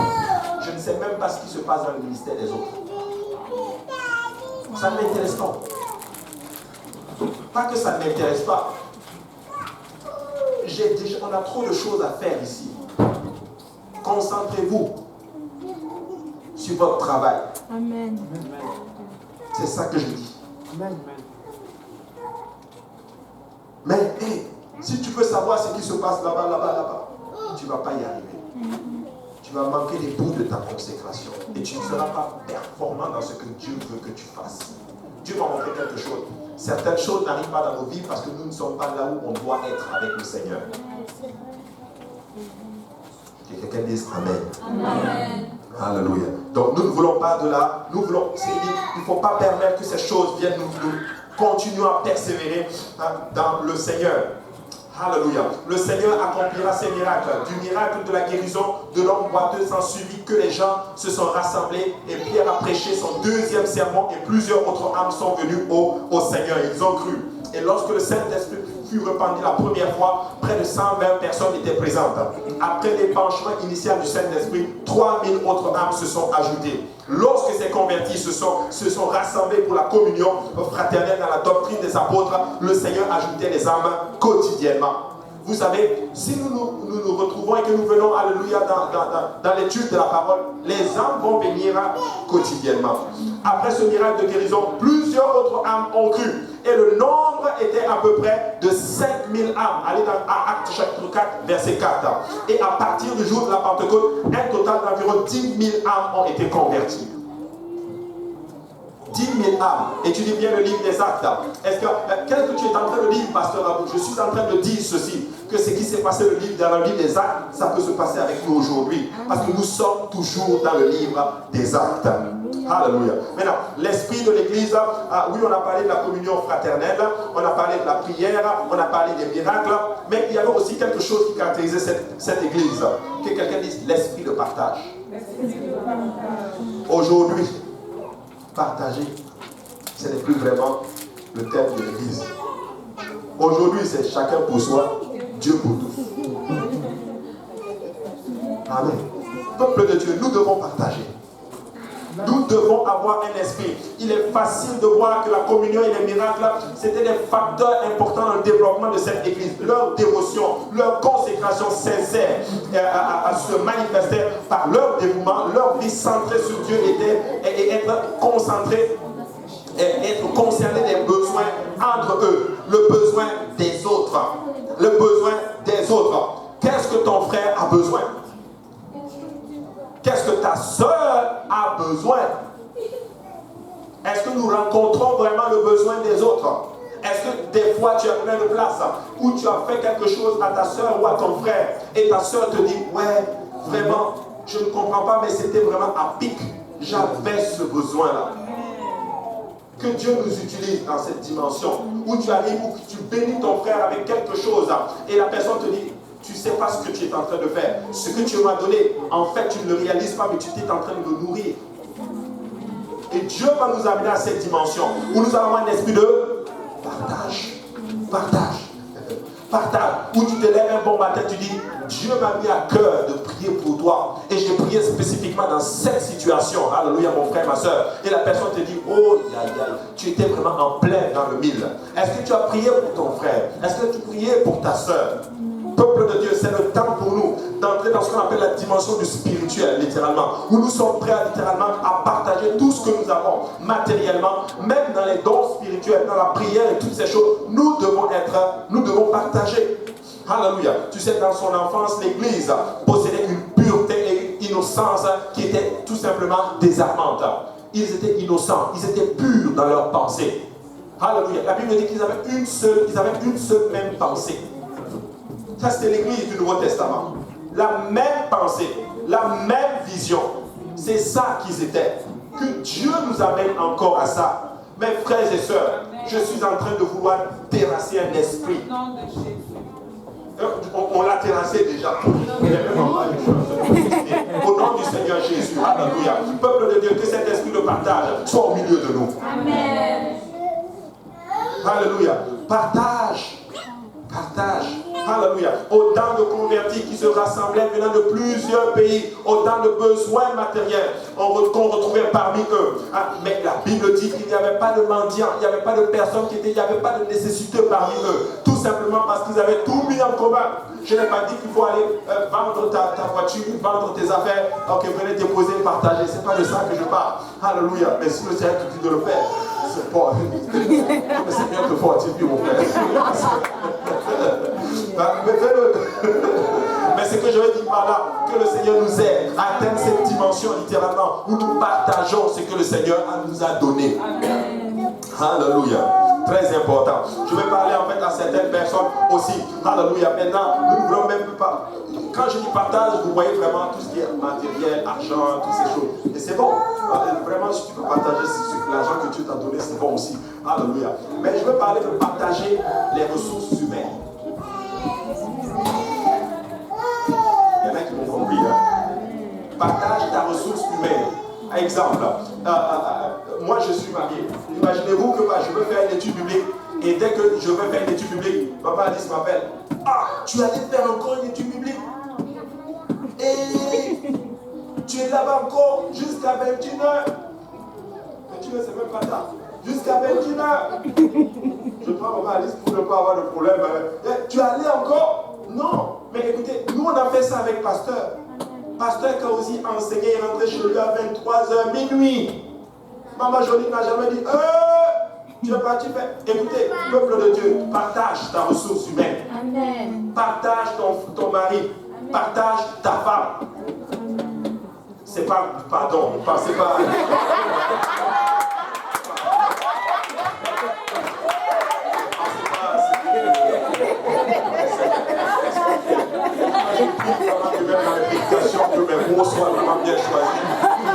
je ne sais même pas ce qui se passe dans le ministère des autres. Ça ne m'intéresse pas. Pas que ça ne m'intéresse pas. On a trop de choses à faire ici. Concentrez-vous sur votre travail. Amen. C'est ça que je dis. Amen. Mais hey, si tu veux savoir ce qui se passe là-bas, tu ne vas pas y arriver. Tu vas manquer des bouts de ta consécration. Et tu ne seras pas performant dans ce que Dieu veut que tu fasses. Dieu va montrer quelque chose. Certaines choses n'arrivent pas dans nos vies parce que nous ne sommes pas là où on doit être avec le Seigneur. Que quelqu'un dise Amen. Amen. Alléluia. Donc nous ne voulons pas de là. Nous voulons. Il ne faut pas permettre que ces choses viennent nous continuer à persévérer dans le Seigneur. Alléluia. Le Seigneur accomplira ses miracles. Du miracle de la guérison de l'homme boiteux s'en suivit que les gens se sont rassemblés et Pierre a prêché son deuxième sermon et plusieurs autres âmes sont venues au Seigneur. Ils ont cru. Et lorsque le Saint-Esprit fut répandu la première fois, près de 120 personnes étaient présentes. Après l'épanchement initial du Saint-Esprit, 3000 autres âmes se sont ajoutées. Lorsque ces convertis se sont rassemblés pour la communion fraternelle dans la doctrine des apôtres, le Seigneur ajoutait les âmes quotidiennement. Vous savez, si nous retrouvons et que nous venons, alléluia, dans l'étude de la parole, les âmes vont venir quotidiennement. Après ce miracle de guérison, plusieurs autres âmes ont cru. Et le nombre était à peu près de 5000 âmes. Allez dans Actes chapitre 4, verset 4. Et à partir du jour de la Pentecôte, un total d'environ 10 000 âmes ont été converties. 10 000 âmes. Étudie bien le livre des Actes. Qu'est-ce que tu es en train de dire, pasteur Abou? Je suis en train de dire ceci, que ce qui s'est passé dans le livre des Actes, ça peut se passer avec nous aujourd'hui. Parce que nous sommes toujours dans le livre des Actes. Alléluia. Maintenant, l'esprit de l'église, oui, on a parlé de la communion fraternelle, on a parlé de la prière, on a parlé des miracles, mais il y avait aussi quelque chose qui caractérisait cette église. Que quelqu'un dise l'esprit de partage. Aujourd'hui, partager, ce n'est plus vraiment le thème de l'église. Aujourd'hui, c'est chacun pour soi, Dieu pour tous. Amen. Peuple de Dieu, nous devons partager. Nous devons avoir un esprit. Il est facile de voir que la communion et les miracles, c'était des facteurs importants dans le développement de cette église. Leur dévotion, leur consécration sincère à se manifester par leur dévouement, leur vie centrée sur Dieu et être concentré et être concerné des besoins entre eux, le besoin des autres. Le besoin des autres. Qu'est-ce que ton frère a besoin? Qu'est-ce que ta soeur a besoin? Est-ce que nous rencontrons vraiment le besoin des autres? Est-ce que des fois tu as plein de place où tu as fait quelque chose à ta soeur ou à ton frère et ta soeur te dit ouais, vraiment, je ne comprends pas, mais c'était vraiment à pic. J'avais ce besoin-là. Que Dieu nous utilise dans cette dimension où tu arrives, où tu bénis ton frère avec quelque chose et la personne te dit tu ne sais pas ce que tu es en train de faire. Ce que tu m'as donné, en fait, tu ne le réalises pas, mais tu es en train de le nourrir. Et Dieu va nous amener à cette dimension où nous avons un esprit de partage. Partage. Partage. Où tu te lèves un bon matin, tu dis, Dieu m'a mis à cœur de prier pour toi. Et j'ai prié spécifiquement dans cette situation. Alléluia, mon frère, ma soeur. Et la personne te dit, oh, tu étais vraiment en plein dans le mille. Est-ce que tu as prié pour ton frère? Est-ce que tu priais pour ta soeur? Peuple de Dieu, c'est le temps pour nous d'entrer dans ce qu'on appelle la dimension du spirituel, littéralement, où nous sommes prêts littéralement à partager tout ce que nous avons matériellement, même dans les dons spirituels, dans la prière et toutes ces choses, nous devons partager. Alléluia. Tu sais, dans son enfance, l'Église possédait une pureté et une innocence innocence qui était tout simplement désarmante. Ils étaient innocents, ils étaient purs dans leurs pensées. Alléluia. La Bible dit qu'ils avaient une seule même pensée. Ça, c'était l'église du Nouveau Testament. La même pensée, la même vision. C'est ça qu'ils étaient. Que Dieu nous amène encore à ça. Mes frères et sœurs, je suis en train de vouloir terrasser un esprit. On l'a terrassé déjà. Au nom du Seigneur Jésus. Alléluia. Peuple de Dieu, que cet esprit de partage soit au milieu de nous. Amen. Alléluia. Partage. Partage. Alléluia. Autant de convertis qui se rassemblaient venant de plusieurs pays, autant de besoins matériels qu'on retrouvait parmi eux. Mais la Bible dit qu'il n'y avait pas de mendiants, il n'y avait pas de personnes il n'y avait pas de nécessité parmi eux. Tout simplement parce qu'ils avaient tout mis en commun. Je n'ai pas dit qu'il faut aller vendre ta voiture, vendre tes affaires, ok, venez déposer, partager. Ce n'est pas de ça que je parle. Alléluia. Mais si le Seigneur te dit de le faire, c'est pas. Mais c'est bien que fortifier mon frère. Mais fais-le. Mais ce que je veux dire par là, que le Seigneur nous aide à atteindre cette dimension littéralement où nous partageons ce que le Seigneur nous a donné. Alléluia. Très important. Je vais parler en fait à certaines personnes aussi. Alléluia. Maintenant, nous ne voulons même pas. Quand je dis partage, vous voyez vraiment tout ce qui est matériel, argent, toutes ces choses. Et c'est bon. Vraiment, si tu peux partager l'argent que Dieu t'a donné, c'est bon aussi. Alléluia. Mais je veux parler de partager les ressources humaines. Il y en a qui m'ont compris. Partage ta ressource humaine. Exemple, moi je suis marié. Imaginez-vous que je veux faire une étude biblique et dès que je veux faire une étude biblique, Papa Alice m'appelle. Ah, tu allais faire encore une étude biblique? Et tu es là-bas encore jusqu'à 21h. 21h, c'est même pas tard. Jusqu'à 21h. Je prends Papa Alice pour ne pas avoir de problème. Tu allais encore? Non. Mais écoutez, nous on a fait ça avec Pasteur. Pasteur Kaouzi enseignait et rentrait chez lui à 23h minuit. Maman Jolie n'a jamais dit tu es parti faire. Écoutez, peuple de Dieu, partage ta ressource humaine. Amen. Partage ton mari. Amen. Partage ta femme. C'est pas, pardon, c'est pas. Dans les prédications, que mes mots soient vraiment bien choisis.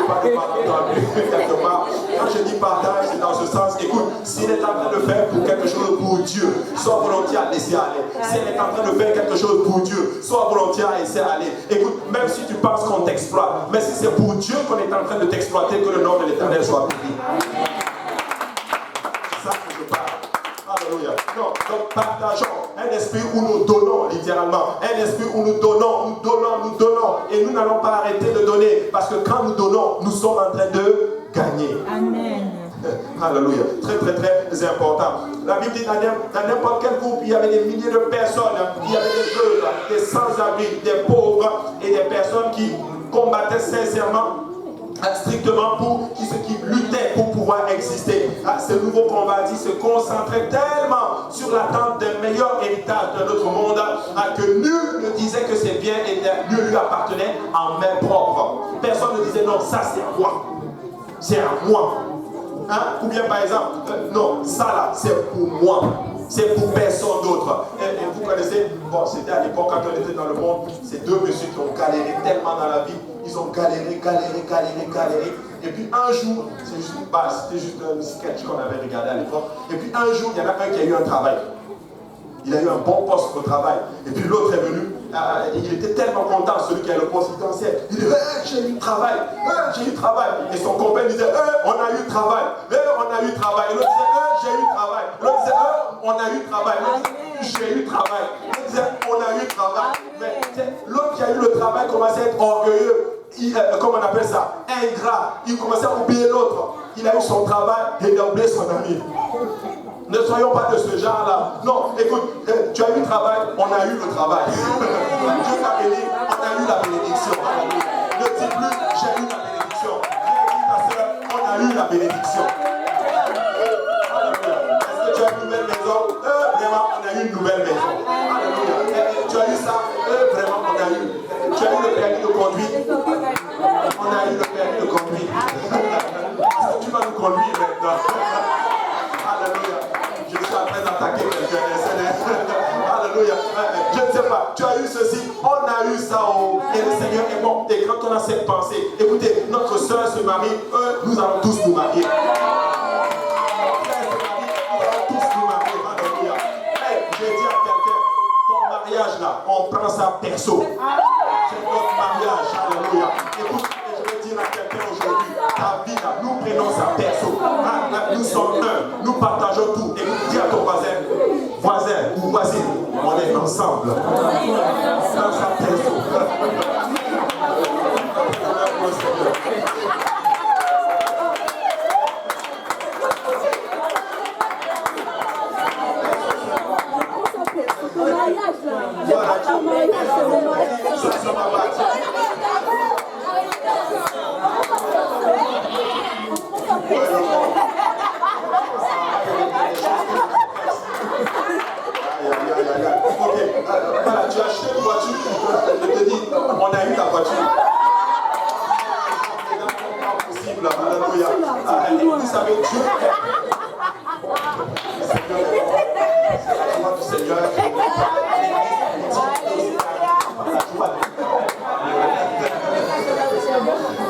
Pas de malentendu quelque part. Quand je dis partage, c'est dans ce sens. Écoute, s'il est en train de faire pour quelque chose pour Dieu, sois volontiers à laisser aller. S'il est en train de faire quelque chose pour Dieu, sois volontiers à laisser aller. Écoute, même si tu penses qu'on t'exploite, mais si c'est pour Dieu qu'on est en train de t'exploiter, que le nom de l'Éternel soit béni. C'est ça que je parle. Alléluia. Non, donc partageons un esprit où nous donnons littéralement. Un esprit où nous donnons. Et nous n'allons pas arrêter de donner. Parce que quand nous donnons, nous sommes en train de gagner. Amen. Alléluia. Très très très important. La Bible dit dans n'importe quel groupe, il y avait des milliers de personnes. Il y avait des jeunes, des sans-abri, des pauvres et des personnes qui combattaient sincèrement, strictement pour qui luttaient pour pouvoir exister. Ce nouveau converti se concentrait tellement sur l'attente d'un meilleur héritage de notre monde que nul ne disait que ses biens ne lui appartenaient en main propre. Personne ne disait non, ça c'est à moi. C'est à moi. Ou bien par exemple, non, ça là c'est pour moi. C'est pour personne d'autre. Et vous connaissez, bon, c'était à l'époque quand on était dans le monde, ces deux messieurs qui ont galéré tellement dans la vie. Ils ont galéré. Et puis un jour, c'était juste un sketch qu'on avait regardé à l'époque. Et puis un jour, il y en a un qui a eu un travail. Il a eu un bon poste au travail. Et puis l'autre est venu. Il était tellement content, celui qui a le poste potentiel. Il dit, j'ai eu travail. Et son compagnon disait, on a eu travail. On a eu travail. Et l'autre disait, j'ai eu travail. L'autre disait, on a eu travail. L'autre disait, j'ai eu travail. L'autre disait, on a eu travail. Mais l'autre qui a eu le travail commençait à être orgueilleux. Comment on appelle ça? Ingrat. Il commençait à oublier l'autre. Il a eu son travail et il a oublié son ami. Ne soyons pas de ce genre-là. Non, écoute, tu as eu le travail, on a eu le travail. Dieu t'a béni, on a eu la bénédiction. Ne dis plus, j'ai eu la bénédiction. Viens dire ta soeur, on a eu la bénédiction. Est-ce que tu as une nouvelle maison? Vraiment, on a eu une nouvelle maison. Alléluia. Tu as eu ça? Vraiment, on a eu. Tu as eu le permis de conduire? on a cette pensée, écoutez, notre soeur se marie, nous allons tous nous marier. Notre frère se marie, nous allons tous nous marier. Alléluia. Hey, je dis à quelqu'un, ton mariage là, on prend ça perso. C'est notre mariage. Alléluia. Écoute, je vais dire à quelqu'un aujourd'hui, ta vie là, nous prenons ça perso. Nous sommes un, nous partageons tout. Et dis à ton voisin ou voisine, on est ensemble. Dans sa perso. Voilà, tu as acheté une voiture, je te dis, on a eu ta voiture. C'est impossible, alléluia. Vous savez, Dieu est Seigneur.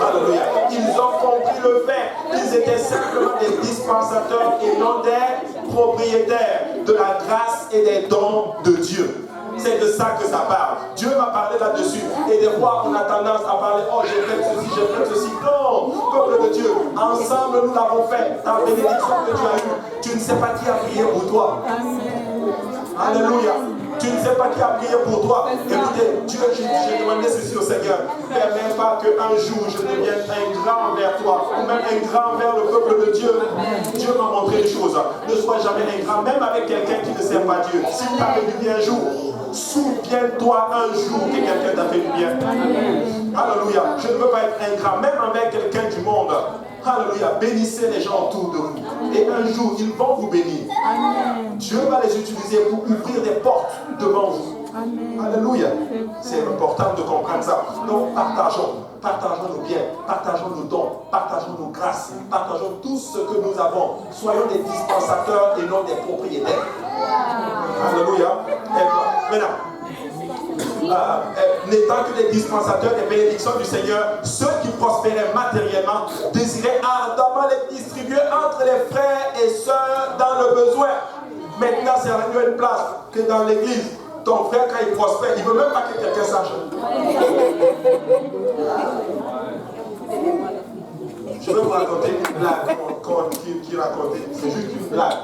Alléluia. Ils ont compris le fait qu'ils étaient simplement des dispensateurs et non des propriétaires de la grâce et des dons de Dieu. C'est de ça que ça parle. Dieu m'a parlé là-dessus. Et des fois, on a tendance à parler, oh, j'ai fait ceci, j'ai fait ceci. Non, peuple de Dieu, ensemble, nous l'avons fait. Ta bénédiction que tu as eue, tu ne sais pas qui a prié pour toi. Alléluia. Tu ne sais pas qui a prié pour toi. Écoutez, Dieu, j'ai demandé ceci au Seigneur. Permets pas qu'un jour je devienne un grand vers toi, ou même un grand vers le peuple de Dieu. Dieu m'a montré les choses. Ne sois jamais un grand, même avec quelqu'un qui ne sert pas Dieu. S'il t'a fait du bien un jour, souviens-toi un jour que quelqu'un t'a fait du bien. Alléluia. Je ne veux pas être un grand, même avec quelqu'un du monde. Alléluia. Bénissez les gens autour de vous. Et un jour, ils vont vous bénir. Amen. Dieu va les utiliser pour ouvrir des portes devant vous. Amen. Alléluia. C'est important de comprendre ça. Donc, partageons nos biens, partageons nos dons, partageons nos grâces, partageons tout ce que nous avons. Soyons des dispensateurs et non des propriétaires. Alléluia. Maintenant, n'étant que des dispensateurs des bénédictions du Seigneur, ceux qui prospéraient matériellement désiraient ardemment les distribuer entre les frères et sœurs dans le besoin. Maintenant, c'est rendu une place que dans l'église, ton frère, quand il prospère, il ne veut même pas que quelqu'un sache. Je vais vous raconter une blague qui racontait. C'est juste une blague.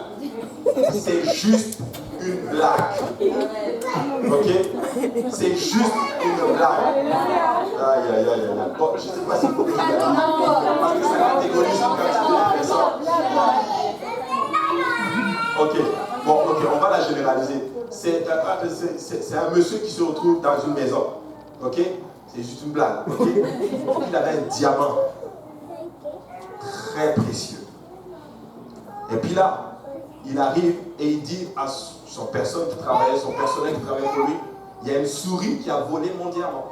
C'est juste une blague. Ok? C'est juste une blague. Aïe, aïe, aïe, aïe. Bon, je ne sais pas si vous pouvez. Parce que ça catégorise quand tu fais ça. Ok. Bon, ok, on va la généraliser. C'est un monsieur qui se retrouve dans une maison. Ok? C'est juste une blague. Ok? Il avait un diamant très précieux. Et puis là, il arrive et il dit à son personnel qui travaillait pour lui, il y a une souris qui a volé mon diamant.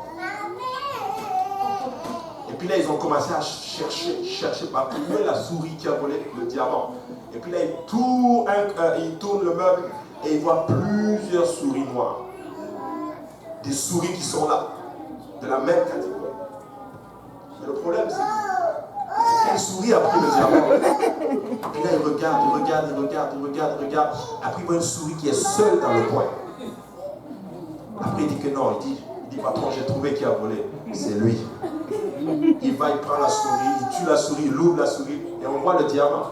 Et puis là, ils ont commencé à chercher partout où est la souris qui a volé le diamant. Et puis là, il tourne le meuble et il voit plusieurs souris noires. Des souris qui sont là, de la même catégorie. Mais le problème, c'est qu'une souris a pris le diamant. Et puis là, il regarde. Après, il voit une souris qui est seule dans le coin. Après, il dit que non. Il dit patron, j'ai trouvé qui a volé. C'est lui. Il va, il prend la souris, il tue la souris, il ouvre la souris et on voit le diamant.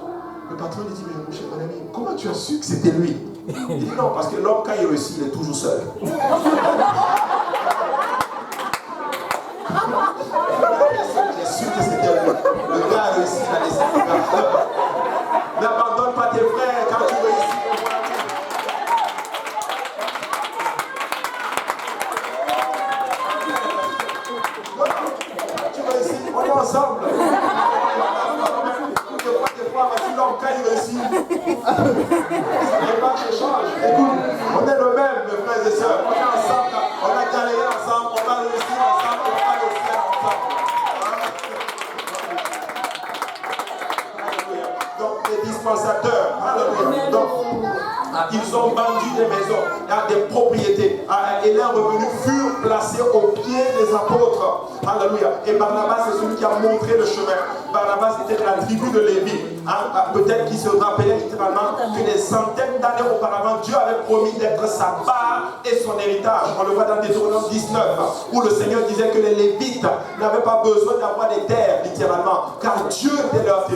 Le patron lui dit, mais mon cher mon ami, comment tu as su que c'était lui? Il dit non, parce que l'homme, quand il réussit, il est toujours seul. J'ai su que c'était lui. Le gars a réussi, il a laissé le gars. N'abandonne pas tes frères quand tu réussis. Tu réussis, on est ensemble. Des fois, voici l'homme quand il réussit. Les marches changent. Écoute, on est le même, mes frères et sœurs. On est ensemble, on a galéré ensemble, on va réussir ensemble, on va réussir ensemble. Alléluia. Donc, les dispensateurs. Alléluia. Donc, Ils ont vendu des maisons, des propriétés. Et leurs revenus furent placés aux pieds des apôtres. Alléluia. Et Barnabas, c'est celui qui a montré le chemin. Barnabas était de la tribu de Lévi. Peut-être qu'il se rappelait littéralement que des centaines d'années auparavant, Dieu avait promis d'être sa part et son héritage. On le voit dans Deutéronome 19, où le Seigneur disait que les Lévites n'avaient pas besoin d'avoir des terres, littéralement, car Dieu était leur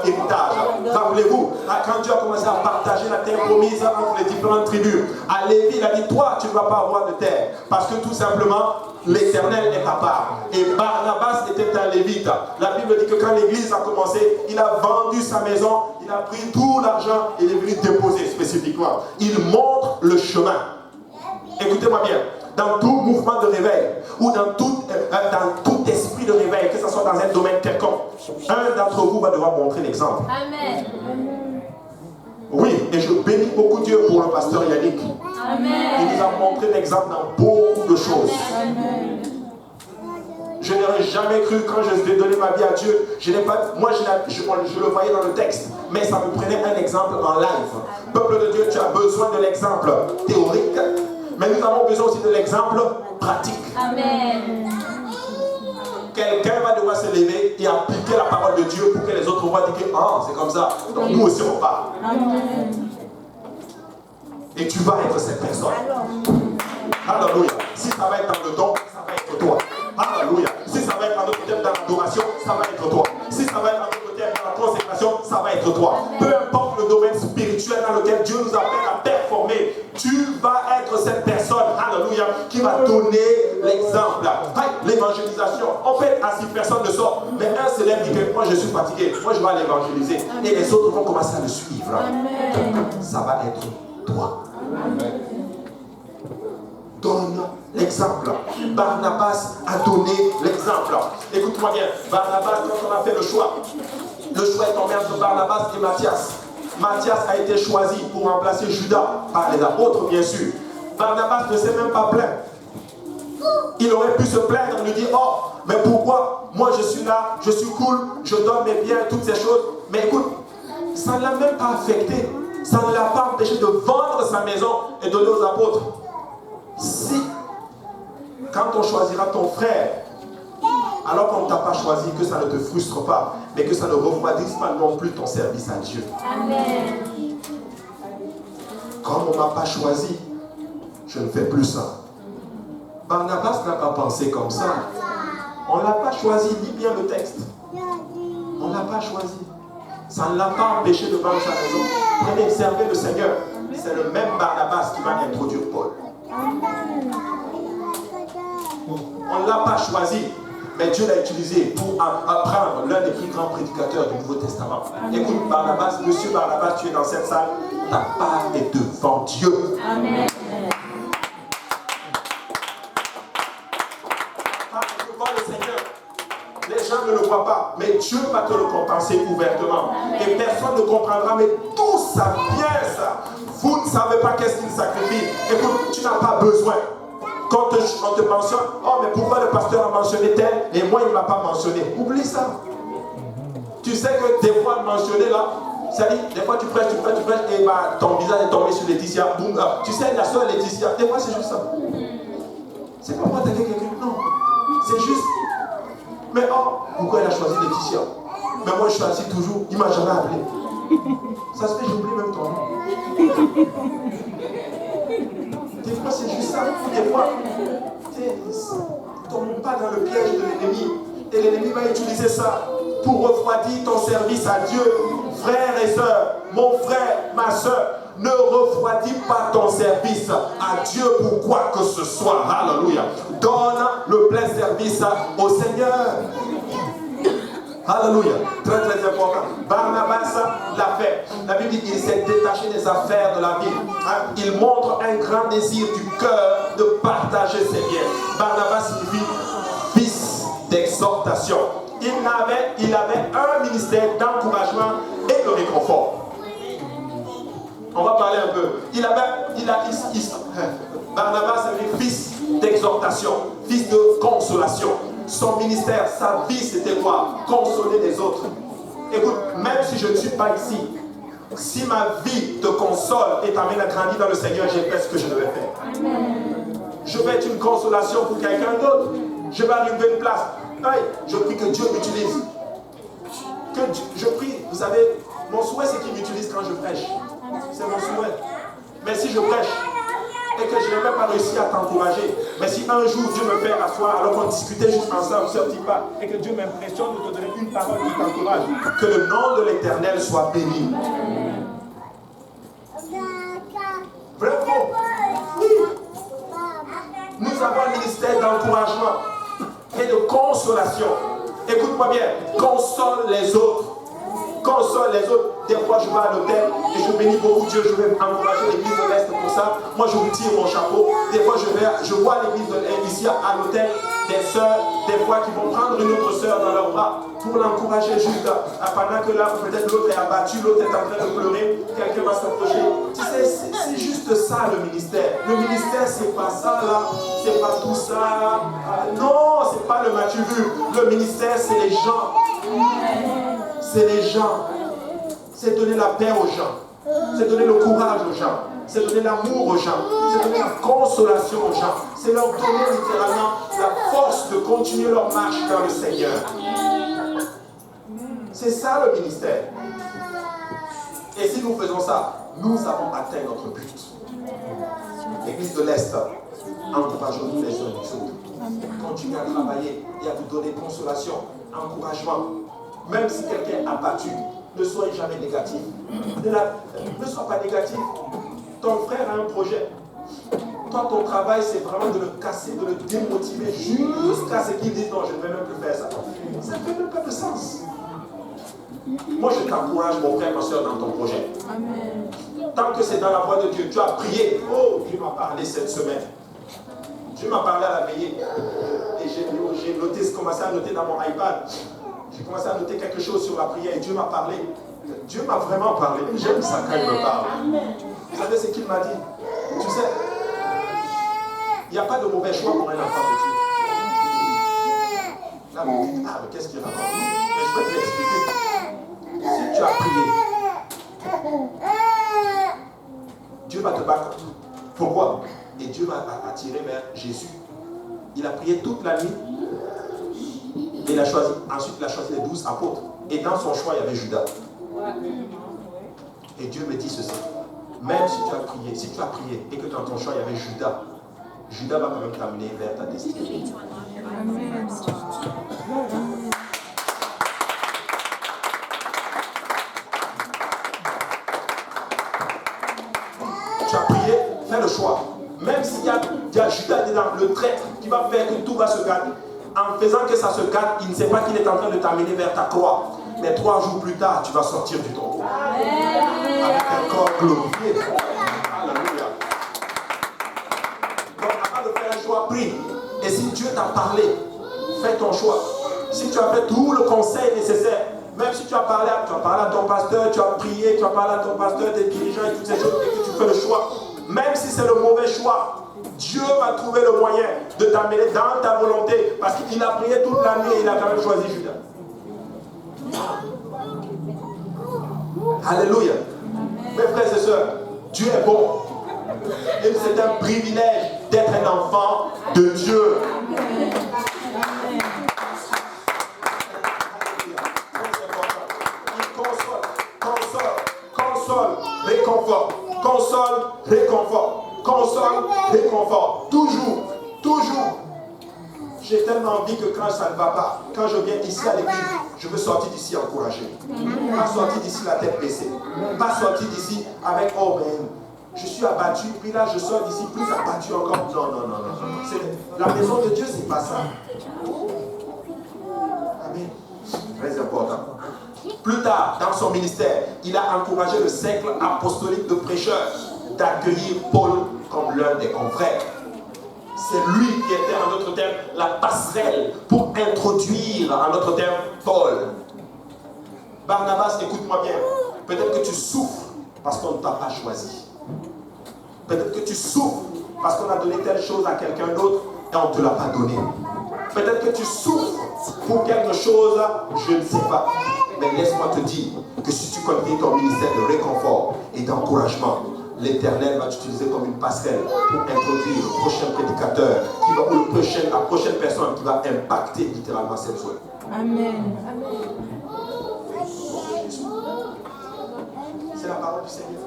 héritage. Rappelez-vous, quand Dieu a commencé à partager la terre promise entre les différentes tribus, à Lévi, il a dit, toi, tu ne vas pas avoir de terre, parce que tout simplement, l'Éternel est ta part. Et Barnabas était un Lévite. La Bible dit que quand l'église a commencé, il a vendu sa maison, il a pris tout l'argent et il est venu déposer spécifiquement. Il montre le chemin. Écoutez-moi bien. Dans tout mouvement de réveil ou dans tout esprit de réveil, que ce soit dans un domaine quelconque, un d'entre vous va devoir montrer l'exemple. Amen. Oui, et je bénis beaucoup Dieu pour le pasteur Yannick. Amen. Il nous a montré l'exemple dans beaucoup de choses. Amen. Je n'aurais jamais cru quand je vais donner ma vie à Dieu. Je le voyais dans le texte, mais ça me prenait un exemple en live. Peuple de Dieu, tu as besoin de l'exemple théorique, mais nous avons besoin aussi de l'exemple pratique. Amen. Quelqu'un va devoir se lever et appliquer la parole de Dieu pour que les autres voient dire ah, c'est comme ça. Donc nous aussi on part. Amen. Et tu vas être cette personne. Alléluia. Si ça va être dans le don, ça va être toi. Alléluia. Si ça va être dans notre thème dans l'adoration, ça va être toi. Si ça va être dans notre thème dans la consécration, ça va être toi. Peu importe le domaine spirituel dans lequel Dieu nous appelle à performer, tu vas être cette personne, alléluia, qui va donner l'exemple. L'évangélisation, en fait, à 6 personnes ne sortent, mais un se lève et dit que moi je suis fatigué, moi je vais aller évangéliser. Et les autres vont commencer à le suivre. Amen. Ça va être toi. Amen. Donne l'exemple. Barnabas a donné l'exemple. Écoute-moi bien, Barnabas, quand on a fait le choix est tombé entre Barnabas et Matthias. Matthias a été choisi pour remplacer Judas par les apôtres, bien sûr. Barnabas ne s'est même pas plaint. Il aurait pu se plaindre, lui dire, oh, mais pourquoi moi je suis là, je suis cool, je donne mes biens, toutes ces choses. Mais écoute, ça ne l'a même pas affecté. Ça ne l'a pas empêché de vendre sa maison et donner aux apôtres. Si, quand on choisira ton frère, alors qu'on ne t'a pas choisi, que ça ne te frustre pas, mais que ça ne refroidisse pas non plus ton service à Dieu. Amen. Comme on ne m'a pas choisi, je ne fais plus ça. Barnabas n'a pas pensé comme ça. On ne l'a pas choisi, lis bien le texte. On ne l'a pas choisi. Ça ne l'a pas empêché de vendre sa maison. Prenez, servez le Seigneur. C'est le même Barnabas qui va introduire Paul. On ne l'a pas choisi, mais Dieu l'a utilisé pour apprendre l'un des plus grands prédicateurs du Nouveau Testament. Écoute, Barnabas, monsieur Barnabas, tu es dans cette salle, ta part est devant Dieu. Amen. Devant le Seigneur, les gens ne le voient pas, mais Dieu va te le compenser ouvertement. Amen. Et personne ne comprendra, mais tout ça vient, ça. Vous ne savez pas qu'est-ce qu'il sacrifie. Écoute, tu n'as pas besoin. Quand on te mentionne, oh mais pourquoi le pasteur a mentionné tel et moi il ne m'a pas mentionné. Oublie ça. Tu sais que des fois mentionner là, c'est-à-dire des fois tu prêches et bah, ton visage est tombé sur Laetitia. Boum, tu sais la soeur Laetitia, des fois c'est juste ça. C'est pas pour attaquer quelqu'un, non. C'est juste. Mais oh, pourquoi elle a choisi Laetitia? Mais moi je suis assis toujours, il ne m'a jamais appelé. Ça se fait, j'oublie même ton nom. Des fois, c'est juste ça. Des fois, ne tombe pas dans le piège de l'ennemi. Et l'ennemi va utiliser ça pour refroidir ton service à Dieu. Frères et sœurs, mon frère, ma sœur, ne refroidis pas ton service à Dieu pour quoi que ce soit. Alléluia. Donne le plein service au Seigneur. Alléluia. Très très important. Barnabas l'a fait. La Bible dit qu'il s'est détaché des affaires de la vie. Il montre un grand désir du cœur de partager ses biens. Barnabas signifie fils d'exhortation. Il avait un ministère d'encouragement et de réconfort. On va parler un peu. Barnabas signifie fils d'exhortation, fils de consolation. Son ministère, sa vie, c'était quoi? Consoler les autres. Écoute, même si je ne suis pas ici, Si ma vie te console et t'amène à grandir dans le Seigneur, j'ai fait ce que je devais faire. Je vais être une consolation pour quelqu'un d'autre. Je vais arriver à une place. Hey, je prie que Dieu m'utilise. Je prie, vous savez, mon souhait c'est qu'il m'utilise quand je prêche. C'est mon souhait. Mais si je prêche et que je n'ai même pas réussi à t'encourager, mais si un jour Dieu me fait asseoir alors qu'on discutait juste ensemble sur petit pas et que Dieu m'impressionne de te donner une parole qui t'encourage, que le nom de l'Éternel soit béni. Vraiment, oui. Nous avons un ministère d'encouragement et de consolation. Écoute-moi bien, console les autres. Console les autres. Des fois, je vais à l'hôtel et je bénis beaucoup Dieu. Je vais encourager l'église de l'Est pour ça. Moi, je vous tire mon chapeau. Des fois, je vois l'église ici à l'hôtel, des sœurs, des fois, qui vont prendre une autre sœur dans leurs bras pour l'encourager juste. Pendant que là, peut-être l'autre est abattu, l'autre est en train de pleurer, quelqu'un va s'approcher. Tu sais, c'est juste ça le ministère. Le ministère, c'est pas ça là, c'est pas tout ça. Non, c'est pas le m'as-tu vu. Le ministère, c'est les gens. C'est les gens. C'est donner la paix aux gens. C'est donner le courage aux gens. C'est donner l'amour aux gens. C'est donner la consolation aux gens. C'est leur donner littéralement la force de continuer leur marche dans le Seigneur. C'est ça le ministère. Et si nous faisons ça, nous avons atteint notre but. L'Église de l'Est, encourageons-nous les uns les autres. Continuez à travailler et à vous donner consolation, encouragement. Même si quelqu'un est abattu, ne soyez jamais négatif. Ne sois pas négatif. Ton frère a un projet. Toi, ton travail, c'est vraiment de le casser, de le démotiver jusqu'à ce qu'il dise non, je ne vais même plus faire ça. Ça ne fait même pas de sens. Moi, je t'encourage, mon frère, ma soeur, dans ton projet. Amen. Tant que c'est dans la voie de Dieu, tu as prié. Oh, Dieu m'a parlé cette semaine. Dieu m'a parlé à la veillée. Et j'ai noté, commencé à noter dans mon iPad. J'ai commencé à noter quelque chose sur la prière et Dieu m'a parlé. Dieu m'a vraiment parlé. J'aime ça quand il me parle. Vous savez ce qu'il m'a dit? Tu sais, il n'y a pas de mauvais choix pour un enfant de Dieu. Là, vous dites, ah, mais qu'est-ce qu'il raconte? Mais je vais te l'expliquer. Si tu as prié, Dieu va te battre. Pourquoi? Et Dieu va attirer vers Jésus. Il a prié toute la nuit. Et il a choisi, ensuite il a choisi les 12 apôtres. Et dans son choix, il y avait Judas. Et Dieu me dit ceci. Même si tu as prié et que dans ton choix, il y avait Judas, Judas va quand même t'amener vers ta destinée. Amen. Tu as prié, fais le choix. Même s'il y a Judas dedans, le traître qui va faire que tout va se gâter. En faisant que ça se gâte, il ne sait pas qu'il est en train de t'amener vers ta croix. Mais 3 jours plus tard, tu vas sortir du tombeau. Avec un corps glorifié. Alléluia. Donc, avant de faire un choix, prie. Et si Dieu t'a parlé, fais ton choix. Si tu as fait tout le conseil nécessaire, même si tu as parlé à ton pasteur, tu as prié, tu as parlé à ton pasteur, tes dirigeants et toutes ces choses, et que tu fais le choix, même si c'est le mauvais choix, Dieu va trouver le moyen de t'amener dans ta volonté. Parce qu'il a prié toute la nuit et il a quand même choisi Judas. Alléluia. Mes frères et sœurs, Dieu est bon. Et c'est un privilège d'être un enfant de Dieu. Il console, réconforte. Console, réconforte. Console, réconfort. Toujours. J'ai tellement envie que quand ça ne va pas, quand je viens ici à l'église, je veux sortir d'ici encouragé. Pas sortir d'ici la tête baissée. Pas sortir d'ici avec oh ben, je suis abattu, puis là je sors d'ici plus abattu encore. Non. La maison de Dieu, c'est pas ça. Amen. Très important. Plus tard, dans son ministère, il a encouragé le cercle apostolique de prêcheurs d'accueillir Paul comme l'un des confrères. C'est lui qui était, en d'autres termes, la passerelle pour introduire, en d'autres termes, Paul. Barnabas, écoute-moi bien. Peut-être que tu souffres parce qu'on ne t'a pas choisi. Peut-être que tu souffres parce qu'on a donné telle chose à quelqu'un d'autre et on ne te l'a pas donné. Peut-être que tu souffres pour quelque chose, je ne sais pas. Mais laisse-moi te dire que si tu continues ton ministère de réconfort et d'encouragement, l'Éternel va t'utiliser comme une passerelle pour introduire le prochain prédicateur ou la prochaine personne qui va impacter littéralement cette zone. Amen. C'est la parole du Seigneur.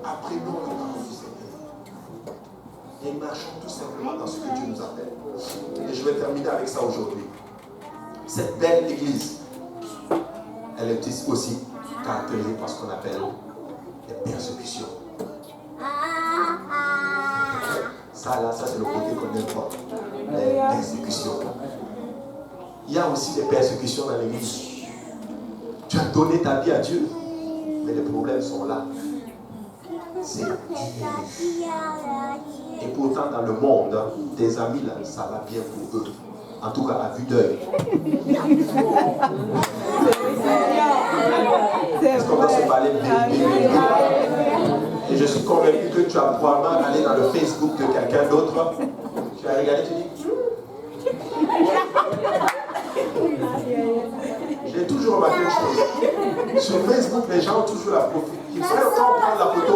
Apprenons la parole du Seigneur. Et marchons tout simplement dans ce que Dieu nous appelle. Et je vais terminer avec ça aujourd'hui. Cette belle église, elle est aussi caractérisée par ce qu'on appelle les persécutions. Ça c'est le côté qu'on n'aime pas. Les persécutions. Il y a aussi des persécutions dans l'église. Tu as donné ta vie à Dieu, mais les problèmes sont là. C'est dur. Et pourtant, dans le monde, tes amis là, ça va bien pour eux. En tout cas, à vue d'œil. Est-ce qu'on va se parler bien? Et je suis convaincu que tu as probablement allé dans le Facebook de quelqu'un d'autre. Tu as regardé, tu dis. J'ai toujours remarqué une chose. Sur Facebook, les gens ont toujours la profil. Ils font quand on prend la photo,